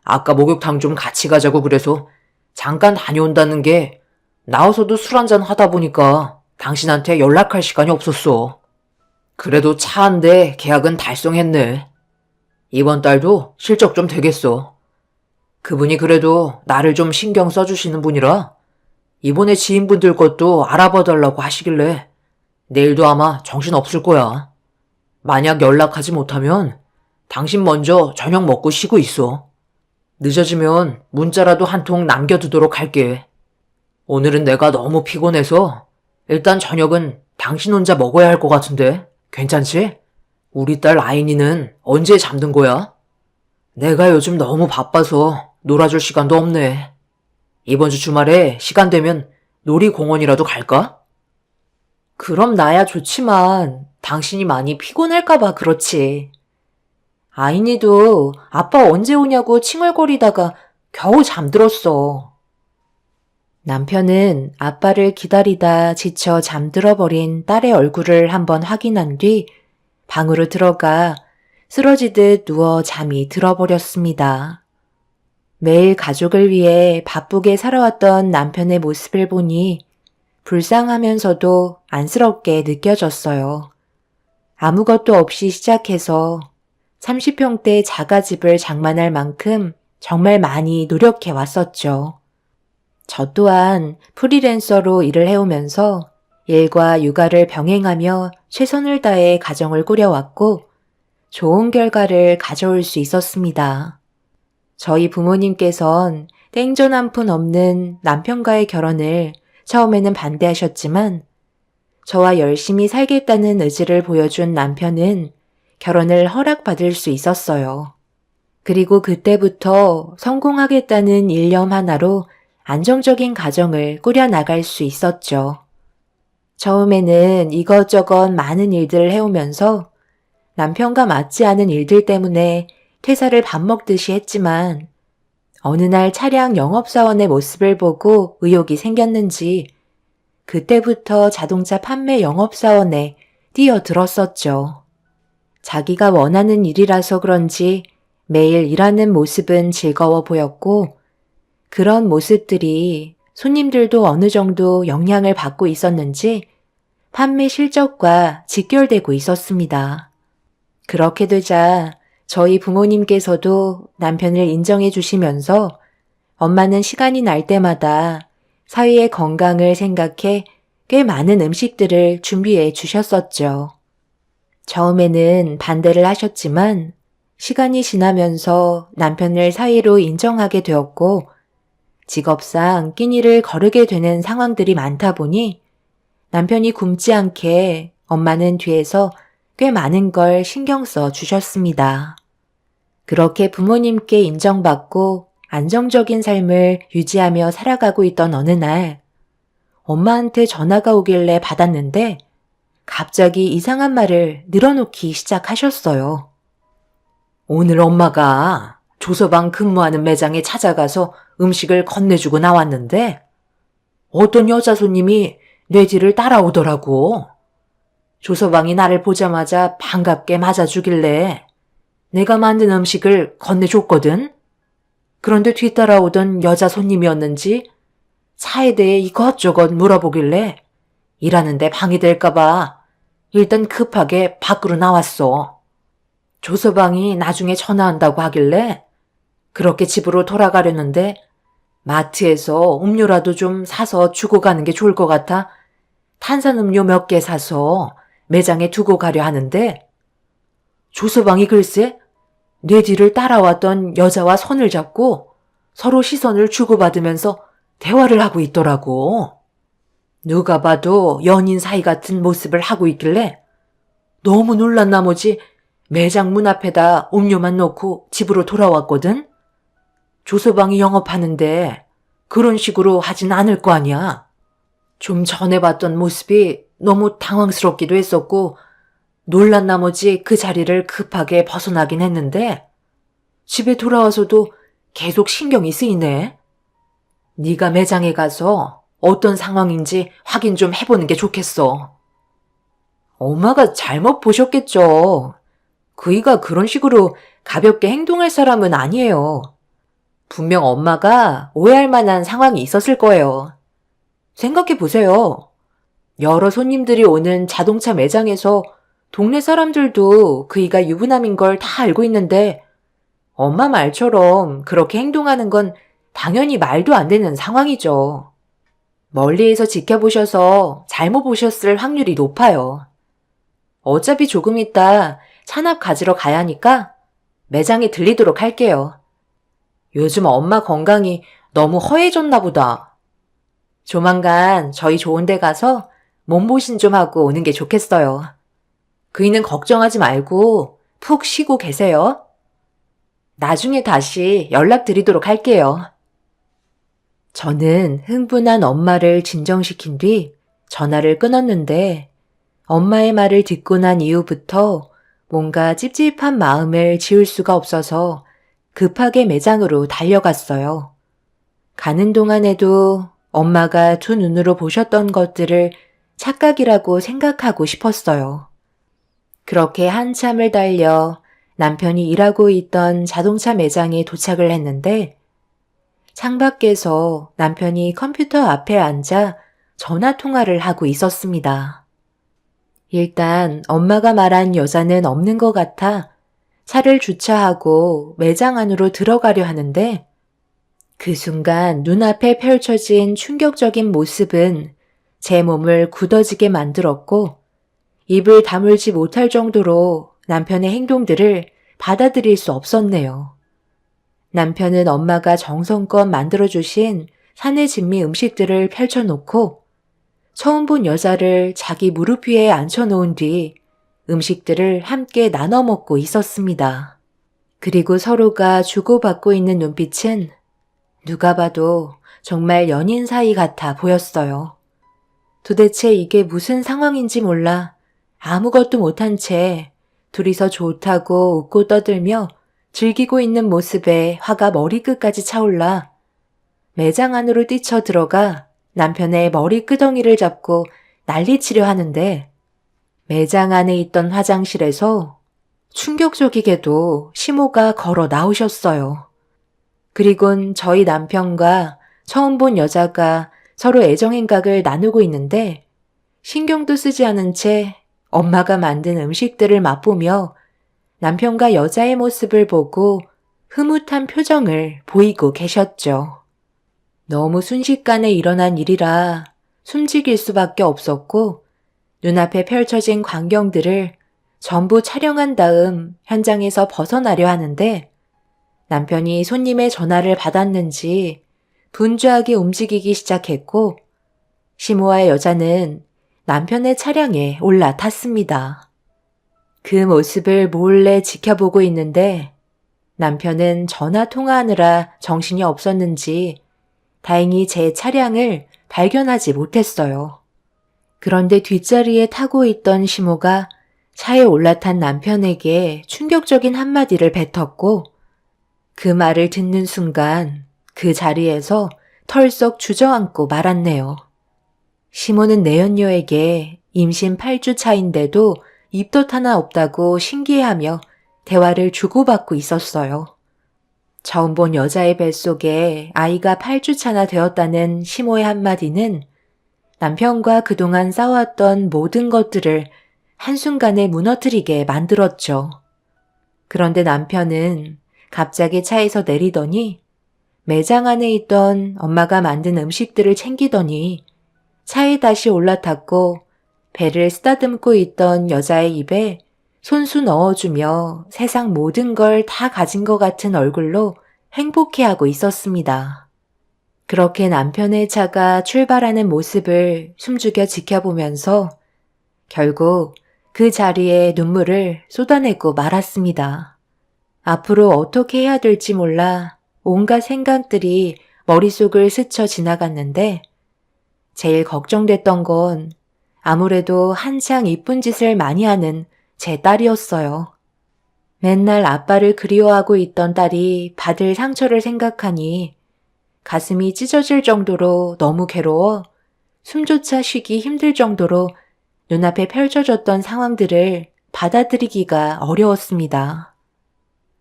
아까 목욕탕 좀 같이 가자고 그래서 잠깐 다녀온다는 게 나와서도 술 한잔 하다 보니까 당신한테 연락할 시간이 없었어. 그래도 차 한 대 계약은 달성했네. 이번 달도 실적 좀 되겠어. 그분이 그래도 나를 좀 신경 써주시는 분이라 이번에 지인분들 것도 알아봐달라고 하시길래 내일도 아마 정신 없을 거야. 만약 연락하지 못하면 당신 먼저 저녁 먹고 쉬고 있어. 늦어지면 문자라도 한 통 남겨두도록 할게. 오늘은 내가 너무 피곤해서 일단 저녁은 당신 혼자 먹어야 할 것 같은데 괜찮지? 우리 딸 아인이는 언제 잠든 거야? 내가 요즘 너무 바빠서 놀아줄 시간도 없네. 이번 주 주말에 시간 되면 놀이공원이라도 갈까? 그럼 나야 좋지만 당신이 많이 피곤할까봐 그렇지. 아인이도 아빠 언제 오냐고 칭얼거리다가 겨우 잠들었어. 남편은 아빠를 기다리다 지쳐 잠들어버린 딸의 얼굴을 한번 확인한 뒤 방으로 들어가 쓰러지듯 누워 잠이 들어버렸습니다. 매일 가족을 위해 바쁘게 살아왔던 남편의 모습을 보니 불쌍하면서도 안쓰럽게 느껴졌어요. 아무것도 없이 시작해서 30평대 자가집을 장만할 만큼 정말 많이 노력해 왔었죠. 저 또한 프리랜서로 일을 해오면서 일과 육아를 병행하며 최선을 다해 가정을 꾸려왔고 좋은 결과를 가져올 수 있었습니다. 저희 부모님께선 땡전 한 푼 없는 남편과의 결혼을 처음에는 반대하셨지만 저와 열심히 살겠다는 의지를 보여준 남편은 결혼을 허락받을 수 있었어요. 그리고 그때부터 성공하겠다는 일념 하나로 안정적인 가정을 꾸려나갈 수 있었죠. 처음에는 이것저것 많은 일들을 해오면서 남편과 맞지 않은 일들 때문에 퇴사를 밥 먹듯이 했지만 어느 날 차량 영업사원의 모습을 보고 의욕이 생겼는지 그때부터 자동차 판매 영업사원에 뛰어들었었죠. 자기가 원하는 일이라서 그런지 매일 일하는 모습은 즐거워 보였고 그런 모습들이 손님들도 어느 정도 영향을 받고 있었는지 판매 실적과 직결되고 있었습니다. 그렇게 되자 저희 부모님께서도 남편을 인정해 주시면서 엄마는 시간이 날 때마다 사위의 건강을 생각해 꽤 많은 음식들을 준비해 주셨었죠. 처음에는 반대를 하셨지만 시간이 지나면서 남편을 사위로 인정하게 되었고 직업상 끼니를 거르게 되는 상황들이 많다 보니 남편이 굶지 않게 엄마는 뒤에서 꽤 많은 걸 신경 써 주셨습니다. 그렇게 부모님께 인정받고 안정적인 삶을 유지하며 살아가고 있던 어느 날 엄마한테 전화가 오길래 받았는데 갑자기 이상한 말을 늘어놓기 시작하셨어요. 오늘 엄마가 조서방 근무하는 매장에 찾아가서 음식을 건네주고 나왔는데 어떤 여자 손님이 내 뒤를 따라오더라고. 조서방이 나를 보자마자 반갑게 맞아주길래 내가 만든 음식을 건네줬거든. 그런데 뒤따라오던 여자 손님이었는지 차에 대해 이것저것 물어보길래 일하는데 방해될까봐 일단 급하게 밖으로 나왔어. 조서방이 나중에 전화한다고 하길래 그렇게 집으로 돌아가려는데 마트에서 음료라도 좀 사서 주고 가는 게 좋을 것 같아 탄산음료 몇 개 사서 매장에 두고 가려 하는데 조서방이 글쎄 내 뒤를 따라왔던 여자와 손을 잡고 서로 시선을 주고받으면서 대화를 하고 있더라고. 누가 봐도 연인 사이 같은 모습을 하고 있길래 너무 놀란 나머지 매장 문 앞에다 음료만 놓고 집으로 돌아왔거든? 조서방이 영업하는데 그런 식으로 하진 않을 거 아니야. 좀 전에 봤던 모습이 너무 당황스럽기도 했었고 놀란 나머지 그 자리를 급하게 벗어나긴 했는데 집에 돌아와서도 계속 신경이 쓰이네. 네가 매장에 가서 어떤 상황인지 확인 좀 해보는 게 좋겠어. 엄마가 잘못 보셨겠죠. 그이가 그런 식으로 가볍게 행동할 사람은 아니에요. 분명 엄마가 오해할 만한 상황이 있었을 거예요. 생각해 보세요. 여러 손님들이 오는 자동차 매장에서 동네 사람들도 그이가 유부남인 걸 다 알고 있는데 엄마 말처럼 그렇게 행동하는 건 당연히 말도 안 되는 상황이죠. 멀리에서 지켜보셔서 잘못 보셨을 확률이 높아요. 어차피 조금 있다 찬압 가지러 가야 하니까 매장에 들리도록 할게요. 요즘 엄마 건강이 너무 허해졌나 보다. 조만간 저희 좋은 데 가서 몸보신 좀 하고 오는 게 좋겠어요. 그이는 걱정하지 말고 푹 쉬고 계세요. 나중에 다시 연락드리도록 할게요. 저는 흥분한 엄마를 진정시킨 뒤 전화를 끊었는데 엄마의 말을 듣고 난 이후부터 뭔가 찝찝한 마음을 지울 수가 없어서 급하게 매장으로 달려갔어요. 가는 동안에도 엄마가 두 눈으로 보셨던 것들을 착각이라고 생각하고 싶었어요. 그렇게 한참을 달려 남편이 일하고 있던 자동차 매장에 도착을 했는데 창밖에서 남편이 컴퓨터 앞에 앉아 전화 통화를 하고 있었습니다. 일단 엄마가 말한 여자는 없는 것 같아 차를 주차하고 매장 안으로 들어가려 하는데 그 순간 눈앞에 펼쳐진 충격적인 모습은 제 몸을 굳어지게 만들었고 입을 다물지 못할 정도로 남편의 행동들을 받아들일 수 없었네요. 남편은 엄마가 정성껏 만들어주신 산의 진미 음식들을 펼쳐놓고 처음 본 여자를 자기 무릎 위에 앉혀놓은 뒤 음식들을 함께 나눠 먹고 있었습니다. 그리고 서로가 주고받고 있는 눈빛은 누가 봐도 정말 연인 사이 같아 보였어요. 도대체 이게 무슨 상황인지 몰라 아무것도 못한 채 둘이서 좋다고 웃고 떠들며 즐기고 있는 모습에 화가 머리끝까지 차올라 매장 안으로 뛰쳐 들어가 남편의 머리 끄덩이를 잡고 난리치려 하는데 매장 안에 있던 화장실에서 충격적이게도 시모가 걸어 나오셨어요. 그리곤 저희 남편과 처음 본 여자가 서로 애정행각을 나누고 있는데 신경도 쓰지 않은 채 엄마가 만든 음식들을 맛보며 남편과 여자의 모습을 보고 흐뭇한 표정을 보이고 계셨죠. 너무 순식간에 일어난 일이라 숨죽일 수밖에 없었고 눈앞에 펼쳐진 광경들을 전부 촬영한 다음 현장에서 벗어나려 하는데 남편이 손님의 전화를 받았는지 분주하게 움직이기 시작했고 시모와 여자는 남편의 차량에 올라탔습니다. 그 모습을 몰래 지켜보고 있는데 남편은 전화 통화하느라 정신이 없었는지 다행히 제 차량을 발견하지 못했어요. 그런데 뒷자리에 타고 있던 시모가 차에 올라탄 남편에게 충격적인 한마디를 뱉었고 그 말을 듣는 순간 그 자리에서 털썩 주저앉고 말았네요. 시모는 내연녀에게 임신 8주 차인데도 입덧 하나 없다고 신기해하며 대화를 주고받고 있었어요. 처음 본 여자의 뱃속에 아이가 8주 차나 되었다는 시모의 한마디는 남편과 그동안 쌓아왔던 모든 것들을 한순간에 무너뜨리게 만들었죠. 그런데 남편은 갑자기 차에서 내리더니 매장 안에 있던 엄마가 만든 음식들을 챙기더니 차에 다시 올라탔고 배를 쓰다듬고 있던 여자의 입에 손수 넣어주며 세상 모든 걸 다 가진 것 같은 얼굴로 행복해하고 있었습니다. 그렇게 남편의 차가 출발하는 모습을 숨죽여 지켜보면서 결국 그 자리에 눈물을 쏟아내고 말았습니다. 앞으로 어떻게 해야 될지 몰라 온갖 생각들이 머릿속을 스쳐 지나갔는데 제일 걱정됐던 건 아무래도 한창 이쁜 짓을 많이 하는 제 딸이었어요. 맨날 아빠를 그리워하고 있던 딸이 받을 상처를 생각하니 가슴이 찢어질 정도로 너무 괴로워 숨조차 쉬기 힘들 정도로 눈앞에 펼쳐졌던 상황들을 받아들이기가 어려웠습니다.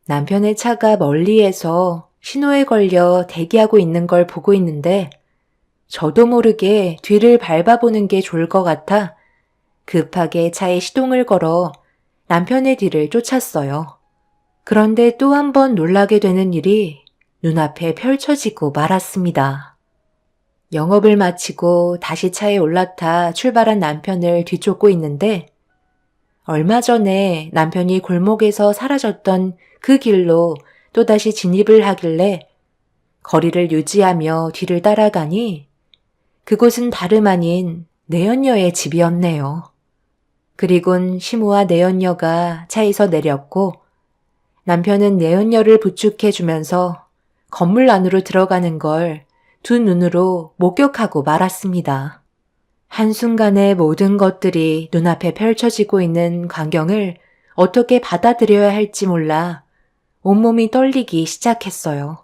남편의 차가 멀리에서 신호에 걸려 대기하고 있는 걸 보고 있는데 저도 모르게 뒤를 밟아보는 게 좋을 것 같아 급하게 차에 시동을 걸어 남편의 뒤를 쫓았어요. 그런데 또 한 번 놀라게 되는 일이 눈앞에 펼쳐지고 말았습니다. 영업을 마치고 다시 차에 올라타 출발한 남편을 뒤쫓고 있는데 얼마 전에 남편이 골목에서 사라졌던 그 길로 또다시 진입을 하길래 거리를 유지하며 뒤를 따라가니 그곳은 다름 아닌 내연녀의 집이었네요. 그리곤 시모와 내연녀가 차에서 내렸고 남편은 내연녀를 부축해주면서 건물 안으로 들어가는 걸 두 눈으로 목격하고 말았습니다. 한순간에 모든 것들이 눈앞에 펼쳐지고 있는 광경을 어떻게 받아들여야 할지 몰라 온몸이 떨리기 시작했어요.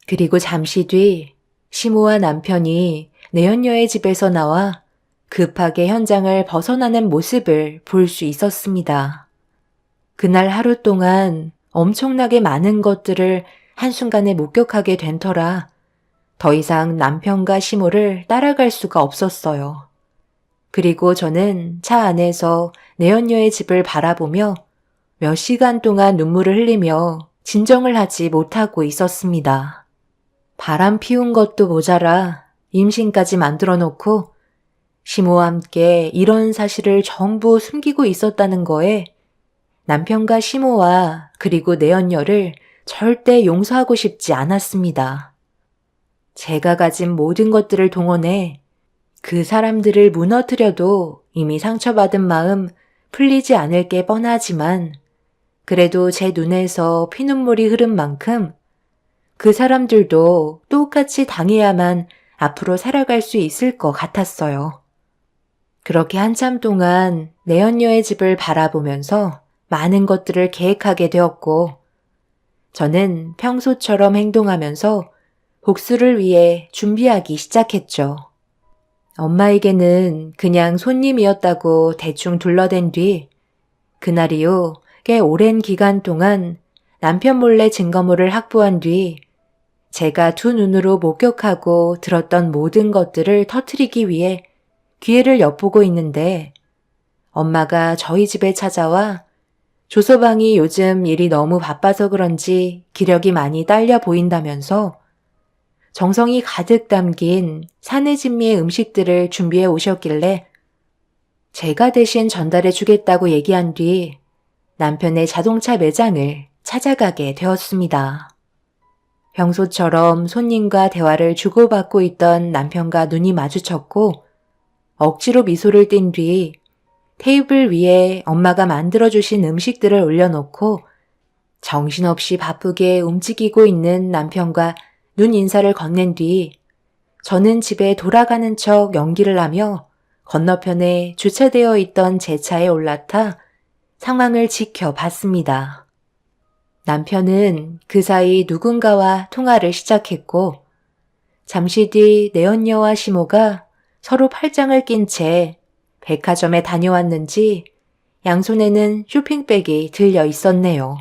그리고 잠시 뒤 시모와 남편이 내연녀의 집에서 나와 급하게 현장을 벗어나는 모습을 볼 수 있었습니다. 그날 하루 동안 엄청나게 많은 것들을 한순간에 목격하게 된 터라 더 이상 남편과 시모를 따라갈 수가 없었어요. 그리고 저는 차 안에서 내연녀의 집을 바라보며 몇 시간 동안 눈물을 흘리며 진정을 하지 못하고 있었습니다. 바람 피운 것도 모자라 임신까지 만들어 놓고 시모와 함께 이런 사실을 전부 숨기고 있었다는 거에 남편과 시모와 그리고 내연녀를 절대 용서하고 싶지 않았습니다. 제가 가진 모든 것들을 동원해 그 사람들을 무너뜨려도 이미 상처받은 마음 풀리지 않을 게 뻔하지만 그래도 제 눈에서 피눈물이 흐른 만큼 그 사람들도 똑같이 당해야만 앞으로 살아갈 수 있을 것 같았어요. 그렇게 한참 동안 내연녀의 집을 바라보면서 많은 것들을 계획하게 되었고 저는 평소처럼 행동하면서 복수를 위해 준비하기 시작했죠. 엄마에게는 그냥 손님이었다고 대충 둘러댄 뒤 그날 이후 꽤 오랜 기간 동안 남편 몰래 증거물을 확보한 뒤 제가 두 눈으로 목격하고 들었던 모든 것들을 터뜨리기 위해 기회를 엿보고 있는데 엄마가 저희 집에 찾아와 조서방이 요즘 일이 너무 바빠서 그런지 기력이 많이 딸려 보인다면서 정성이 가득 담긴 사내진미의 음식들을 준비해 오셨길래 제가 대신 전달해 주겠다고 얘기한 뒤 남편의 자동차 매장을 찾아가게 되었습니다. 평소처럼 손님과 대화를 주고받고 있던 남편과 눈이 마주쳤고 억지로 미소를 띈 뒤 테이블 위에 엄마가 만들어주신 음식들을 올려놓고 정신없이 바쁘게 움직이고 있는 남편과 눈 인사를 건넨 뒤 저는 집에 돌아가는 척 연기를 하며 건너편에 주차되어 있던 제 차에 올라타 상황을 지켜봤습니다. 남편은 그 사이 누군가와 통화를 시작했고 잠시 뒤 내연녀와 시모가 서로 팔짱을 낀 채 백화점에 다녀왔는지 양손에는 쇼핑백이 들려 있었네요.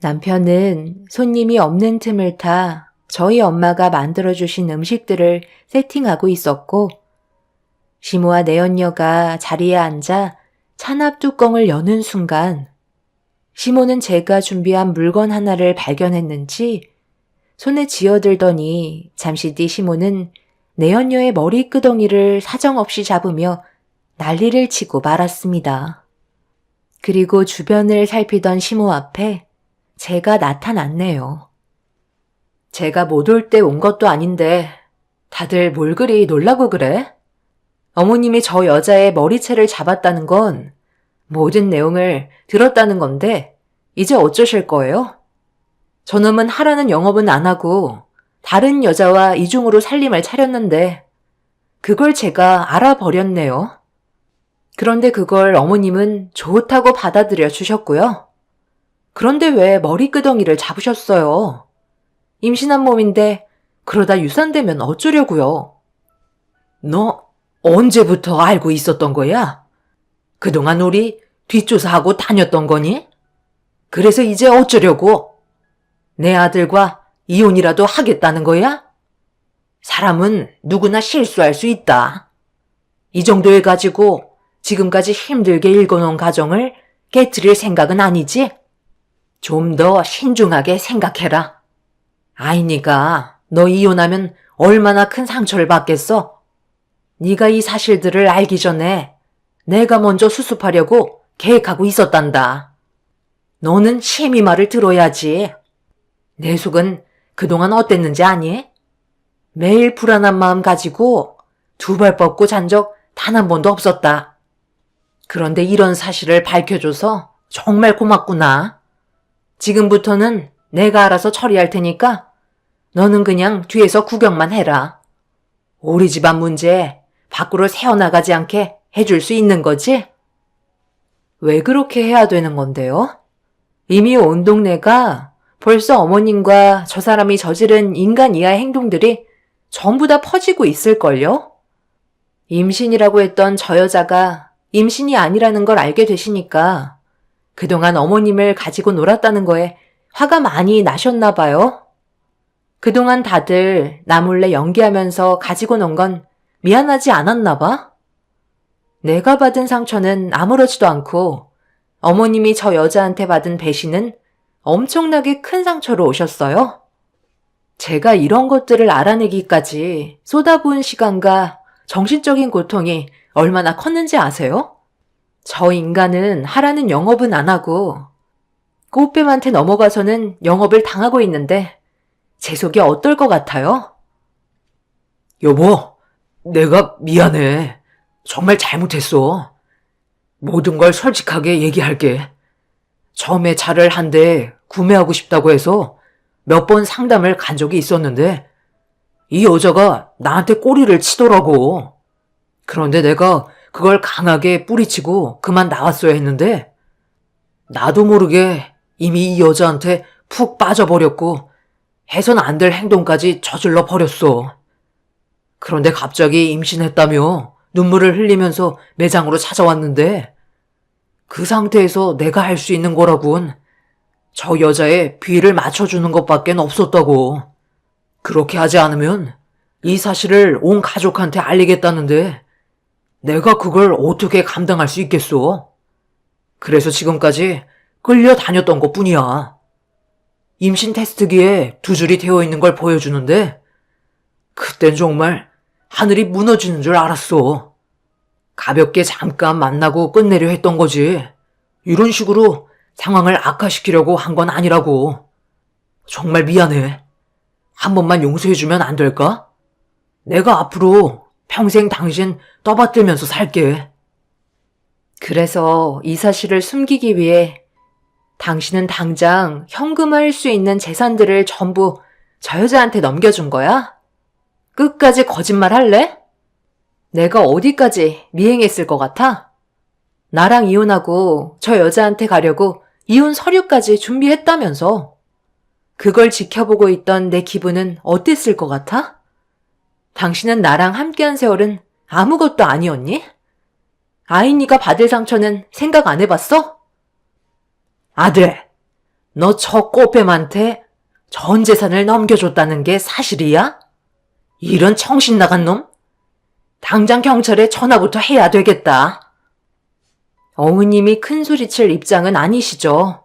남편은 손님이 없는 틈을 타 저희 엄마가 만들어주신 음식들을 세팅하고 있었고 시모와 내연녀가 자리에 앉아 찬압 뚜껑을 여는 순간 시모는 제가 준비한 물건 하나를 발견했는지 손에 쥐어들더니 잠시 뒤 시모는 내연녀의 머리끄덩이를 사정없이 잡으며 난리를 치고 말았습니다. 그리고 주변을 살피던 시모 앞에 제가 나타났네요. 제가 못 올 때 온 것도 아닌데 다들 뭘 그리 놀라고 그래? 어머님이 저 여자의 머리채를 잡았다는 건 모든 내용을 들었다는 건데 이제 어쩌실 거예요? 저놈은 하라는 영업은 안 하고 다른 여자와 이중으로 살림을 차렸는데 그걸 제가 알아버렸네요. 그런데 그걸 어머님은 좋다고 받아들여 주셨고요. 그런데 왜 머리끄덩이를 잡으셨어요? 임신한 몸인데 그러다 유산되면 어쩌려고요? 너 언제부터 알고 있었던 거야? 그동안 우리 뒷조사하고 다녔던 거니? 그래서 이제 어쩌려고? 내 아들과 이혼이라도 하겠다는 거야? 사람은 누구나 실수할 수 있다. 이 정도에 가지고 지금까지 힘들게 읽어놓은 가정을 깨트릴 생각은 아니지? 좀 더 신중하게 생각해라. 아이니가 너 이혼하면 얼마나 큰 상처를 받겠어? 네가 이 사실들을 알기 전에 내가 먼저 수습하려고 계획하고 있었단다. 너는 시엠이 말을 들어야지. 내 속은 그동안 어땠는지 아니? 매일 불안한 마음 가지고 두 발 뻗고 잔 적 단 한 번도 없었다. 그런데 이런 사실을 밝혀줘서 정말 고맙구나. 지금부터는 내가 알아서 처리할 테니까 너는 그냥 뒤에서 구경만 해라. 우리 집안 문제 밖으로 새어나가지 않게 해줄 수 있는 거지? 왜 그렇게 해야 되는 건데요? 이미 온 동네가 벌써 어머님과 저 사람이 저지른 인간 이하의 행동들이 전부 다 퍼지고 있을걸요? 임신이라고 했던 저 여자가 임신이 아니라는 걸 알게 되시니까 그동안 어머님을 가지고 놀았다는 거에 화가 많이 나셨나 봐요. 그동안 다들 나 몰래 연기하면서 가지고 논 건 미안하지 않았나 봐. 내가 받은 상처는 아무렇지도 않고 어머님이 저 여자한테 받은 배신은 엄청나게 큰 상처로 오셨어요. 제가 이런 것들을 알아내기까지 쏟아부은 시간과 정신적인 고통이 얼마나 컸는지 아세요? 저 인간은 하라는 영업은 안 하고 꽃뱀한테 넘어가서는 영업을 당하고 있는데 제 속이 어떨 것 같아요? 여보, 내가 미안해. 정말 잘못했어. 모든 걸 솔직하게 얘기할게. 처음에 차를 한 대 구매하고 싶다고 해서 몇 번 상담을 간 적이 있었는데 이 여자가 나한테 꼬리를 치더라고. 그런데 내가 그걸 강하게 뿌리치고 그만 나왔어야 했는데 나도 모르게 이미 이 여자한테 푹 빠져버렸고 해선 안 될 행동까지 저질러 버렸어. 그런데 갑자기 임신했다며 눈물을 흘리면서 매장으로 찾아왔는데 그 상태에서 내가 할 수 있는 거라곤 저 여자의 비위를 맞춰주는 것밖엔 없었다고. 그렇게 하지 않으면 이 사실을 온 가족한테 알리겠다는데 내가 그걸 어떻게 감당할 수 있겠어? 그래서 지금까지 끌려다녔던 것뿐이야. 임신 테스트기에 두 줄이 되어 있는 걸 보여주는데 그땐 정말 하늘이 무너지는 줄 알았어. 가볍게 잠깐 만나고 끝내려 했던 거지. 이런 식으로 상황을 악화시키려고 한 건 아니라고. 정말 미안해. 한 번만 용서해주면 안 될까? 내가 앞으로 평생 당신 떠받들면서 살게. 그래서 이 사실을 숨기기 위해 당신은 당장 현금화할 수 있는 재산들을 전부 저 여자한테 넘겨준 거야? 끝까지 거짓말 할래? 내가 어디까지 미행했을 것 같아? 나랑 이혼하고 저 여자한테 가려고 이혼 서류까지 준비했다면서. 그걸 지켜보고 있던 내 기분은 어땠을 것 같아? 당신은 나랑 함께한 세월은 아무것도 아니었니? 아이니가 받을 상처는 생각 안 해봤어? 아들, 너 저 꽃뱀한테 전 재산을 넘겨줬다는 게 사실이야? 이런 정신 나간 놈? 당장 경찰에 전화부터 해야 되겠다. 어머님이 큰 소리칠 입장은 아니시죠.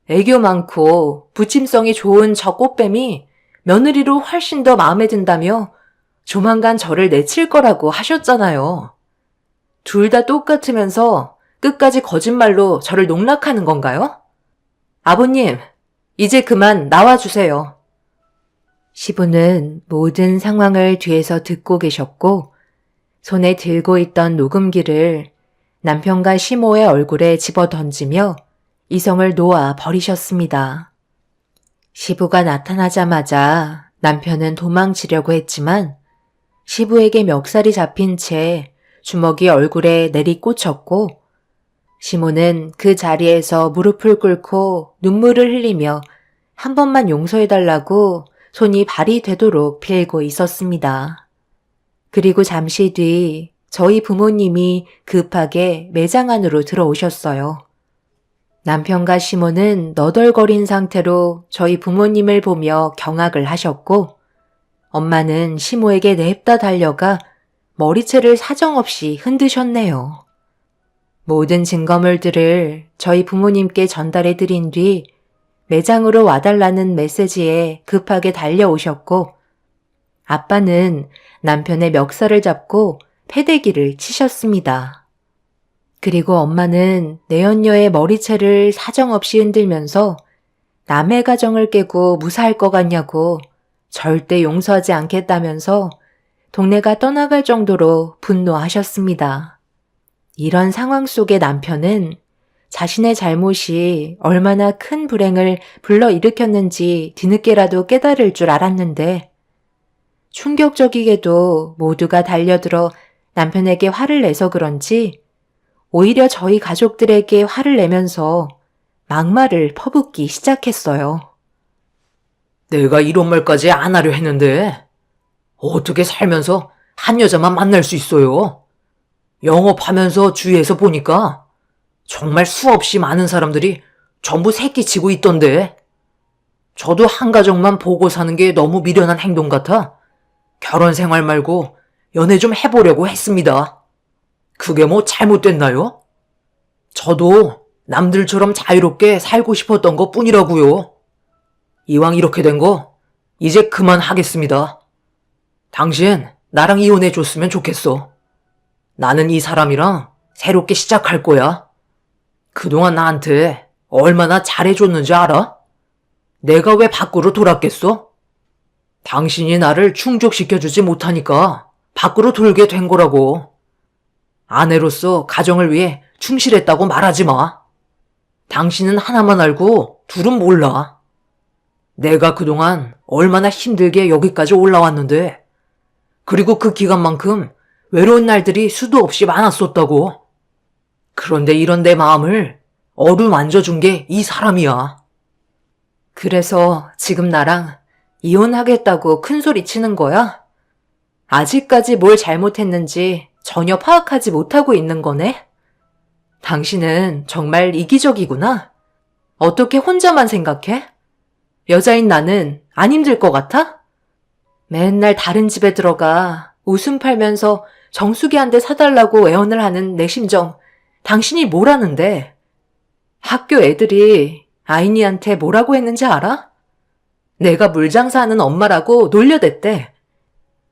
애교 많고 부침성이 좋은 저 꽃뱀이 며느리로 훨씬 더 마음에 든다며 조만간 저를 내칠 거라고 하셨잖아요. 둘 다 똑같으면서 끝까지 거짓말로 저를 농락하는 건가요? 아버님, 이제 그만 나와주세요. 시부는 모든 상황을 뒤에서 듣고 계셨고 손에 들고 있던 녹음기를 남편과 시모의 얼굴에 집어 던지며 이성을 놓아 버리셨습니다. 시부가 나타나자마자 남편은 도망치려고 했지만 시부에게 멱살이 잡힌 채 주먹이 얼굴에 내리꽂혔고 시모는 그 자리에서 무릎을 꿇고 눈물을 흘리며 한 번만 용서해달라고 손이 발이 되도록 빌고 있었습니다. 그리고 잠시 뒤 저희 부모님이 급하게 매장 안으로 들어오셨어요. 남편과 시모는 너덜거린 상태로 저희 부모님을 보며 경악을 하셨고 엄마는 시모에게 냅다 달려가 머리채를 사정없이 흔드셨네요. 모든 증거물들을 저희 부모님께 전달해 드린 뒤 매장으로 와달라는 메시지에 급하게 달려오셨고 아빠는 남편의 멱살을 잡고 패대기를 치셨습니다. 그리고 엄마는 내연녀의 머리채를 사정없이 흔들면서 남의 가정을 깨고 무사할 것 같냐고 절대 용서하지 않겠다면서 동네가 떠나갈 정도로 분노하셨습니다. 이런 상황 속에 남편은 자신의 잘못이 얼마나 큰 불행을 불러일으켰는지 뒤늦게라도 깨달을 줄 알았는데 충격적이게도 모두가 달려들어 남편에게 화를 내서 그런지 오히려 저희 가족들에게 화를 내면서 막말을 퍼붓기 시작했어요. 내가 이런 말까지 안 하려 했는데 어떻게 살면서 한 여자만 만날 수 있어요? 영업하면서 주위에서 보니까 정말 수없이 많은 사람들이 전부 새끼치고 있던데 저도 한 가정만 보고 사는 게 너무 미련한 행동 같아 결혼 생활 말고 연애 좀 해보려고 했습니다. 그게 뭐 잘못됐나요? 저도 남들처럼 자유롭게 살고 싶었던 것 뿐이라고요. 이왕 이렇게 된 거 이제 그만하겠습니다. 당신 나랑 이혼해 줬으면 좋겠어. 나는 이 사람이랑 새롭게 시작할 거야. 그동안 나한테 얼마나 잘해줬는지 알아? 내가 왜 밖으로 돌았겠어? 당신이 나를 충족시켜주지 못하니까 밖으로 돌게 된 거라고. 아내로서 가정을 위해 충실했다고 말하지 마. 당신은 하나만 알고 둘은 몰라. 내가 그동안 얼마나 힘들게 여기까지 올라왔는데 그리고 그 기간만큼 외로운 날들이 수도 없이 많았었다고. 그런데 이런 내 마음을 어루만져준 게 이 사람이야. 그래서 지금 나랑 이혼하겠다고 큰소리 치는 거야? 아직까지 뭘 잘못했는지 전혀 파악하지 못하고 있는 거네? 당신은 정말 이기적이구나. 어떻게 혼자만 생각해? 여자인 나는 안 힘들 것 같아? 맨날 다른 집에 들어가 웃음 팔면서 정수기 한 대 사달라고 애원을 하는 내 심정 당신이 뭐라는데? 학교 애들이 아이니한테 뭐라고 했는지 알아? 내가 물장사하는 엄마라고 놀려댔대.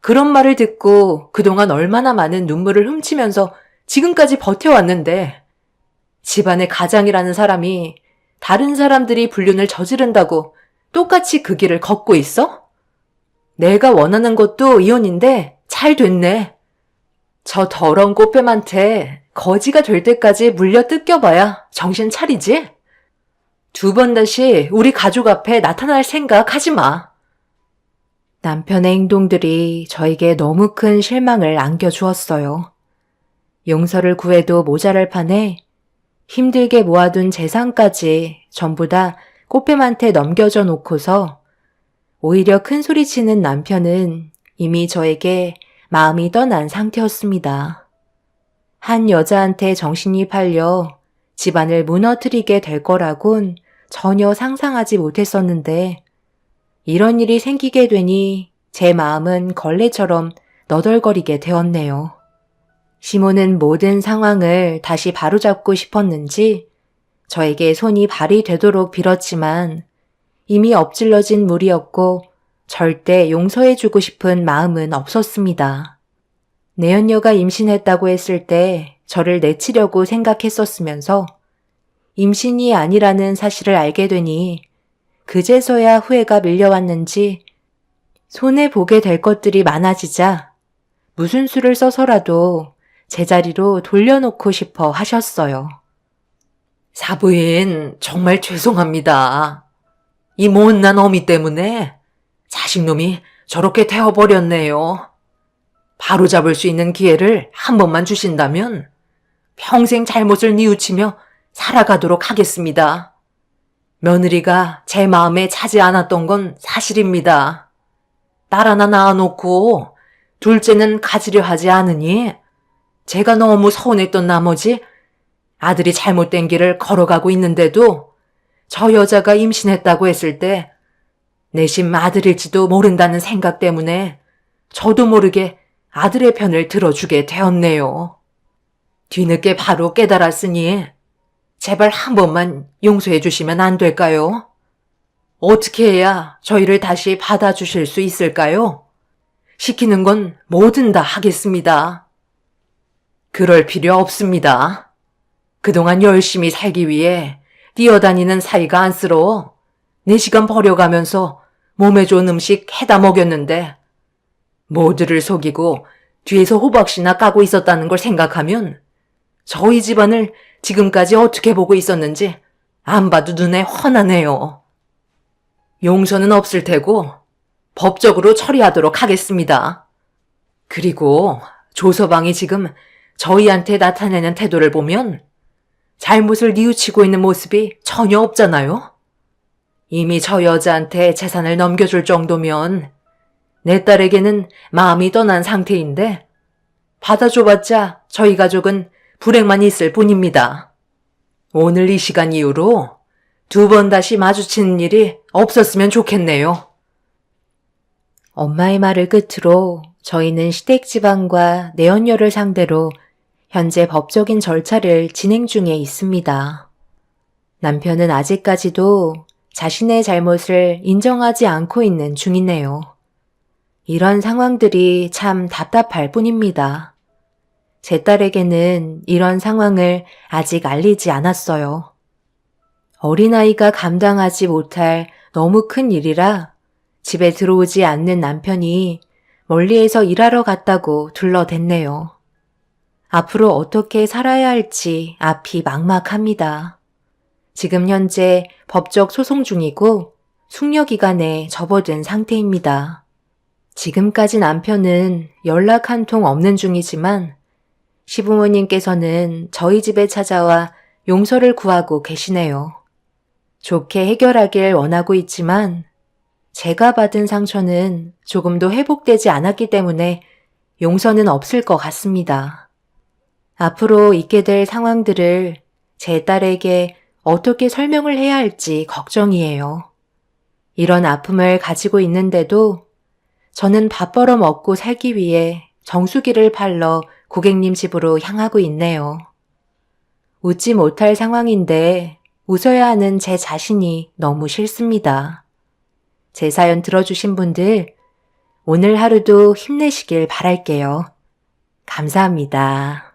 그런 말을 듣고 그동안 얼마나 많은 눈물을 훔치면서 지금까지 버텨왔는데 집안의 가장이라는 사람이 다른 사람들이 불륜을 저지른다고 똑같이 그 길을 걷고 있어? 내가 원하는 것도 이혼인데 잘 됐네. 저 더러운 꽃뱀한테 거지가 될 때까지 물려 뜯겨봐야 정신 차리지? 두 번 다시 우리 가족 앞에 나타날 생각 하지 마. 남편의 행동들이 저에게 너무 큰 실망을 안겨주었어요. 용서를 구해도 모자랄 판에 힘들게 모아둔 재산까지 전부 다 꽃뱀한테 넘겨줘 놓고서 오히려 큰 소리치는 남편은 이미 저에게 마음이 떠난 상태였습니다. 한 여자한테 정신이 팔려 집안을 무너뜨리게 될 거라곤 전혀 상상하지 못했었는데 이런 일이 생기게 되니 제 마음은 걸레처럼 너덜거리게 되었네요. 시모는 모든 상황을 다시 바로잡고 싶었는지 저에게 손이 발이 되도록 빌었지만 이미 엎질러진 물이었고 절대 용서해주고 싶은 마음은 없었습니다. 내연녀가 임신했다고 했을 때 저를 내치려고 생각했었으면서 임신이 아니라는 사실을 알게 되니 그제서야 후회가 밀려왔는지 손해보게 될 것들이 많아지자 무슨 수를 써서라도 제자리로 돌려놓고 싶어 하셨어요. 사부인, 정말 죄송합니다. 이 못난 어미 때문에 자식놈이 저렇게 되어버렸네요. 바로잡을 수 있는 기회를 한 번만 주신다면 평생 잘못을 뉘우치며 살아가도록 하겠습니다. 며느리가 제 마음에 차지 않았던 건 사실입니다. 딸 하나 낳아놓고 둘째는 가지려 하지 않으니 제가 너무 서운했던 나머지 아들이 잘못된 길을 걸어가고 있는데도 저 여자가 임신했다고 했을 때 내심 아들일지도 모른다는 생각 때문에 저도 모르게 아들의 편을 들어주게 되었네요. 뒤늦게 바로 깨달았으니 제발 한 번만 용서해 주시면 안 될까요? 어떻게 해야 저희를 다시 받아주실 수 있을까요? 시키는 건 뭐든 다 하겠습니다. 그럴 필요 없습니다. 그동안 열심히 살기 위해 뛰어다니는 사이가 안쓰러워 4시간 버려가면서 몸에 좋은 음식 해다 먹였는데 모두를 속이고 뒤에서 호박씨나 까고 있었다는 걸 생각하면 저희 집안을 지금까지 어떻게 보고 있었는지 안 봐도 눈에 훤하네요. 용서는 없을 테고 법적으로 처리하도록 하겠습니다. 그리고 조서방이 지금 저희한테 나타내는 태도를 보면 잘못을 뉘우치고 있는 모습이 전혀 없잖아요. 이미 저 여자한테 재산을 넘겨줄 정도면 내 딸에게는 마음이 떠난 상태인데 받아줘봤자 저희 가족은 불행만 있을 뿐입니다. 오늘 이 시간 이후로 2번 다시 마주치는 일이 없었으면 좋겠네요. 엄마의 말을 끝으로 저희는 시댁 지방과 내연녀를 상대로 현재 법적인 절차를 진행 중에 있습니다. 남편은 아직까지도 자신의 잘못을 인정하지 않고 있는 중이네요. 이런 상황들이 참 답답할 뿐입니다. 제 딸에게는 이런 상황을 아직 알리지 않았어요. 어린아이가 감당하지 못할 너무 큰 일이라 집에 들어오지 않는 남편이 멀리에서 일하러 갔다고 둘러댔네요. 앞으로 어떻게 살아야 할지 앞이 막막합니다. 지금 현재 법적 소송 중이고 숙려 기간에 접어든 상태입니다. 지금까지 남편은 연락 한 통 없는 중이지만 시부모님께서는 저희 집에 찾아와 용서를 구하고 계시네요. 좋게 해결하길 원하고 있지만 제가 받은 상처는 조금도 회복되지 않았기 때문에 용서는 없을 것 같습니다. 앞으로 있게 될 상황들을 제 딸에게 어떻게 설명을 해야 할지 걱정이에요. 이런 아픔을 가지고 있는데도 저는 밥 벌어 먹고 살기 위해 정수기를 팔러 고객님 집으로 향하고 있네요. 웃지 못할 상황인데 웃어야 하는 제 자신이 너무 싫습니다. 제 사연 들어주신 분들, 오늘 하루도 힘내시길 바랄게요. 감사합니다.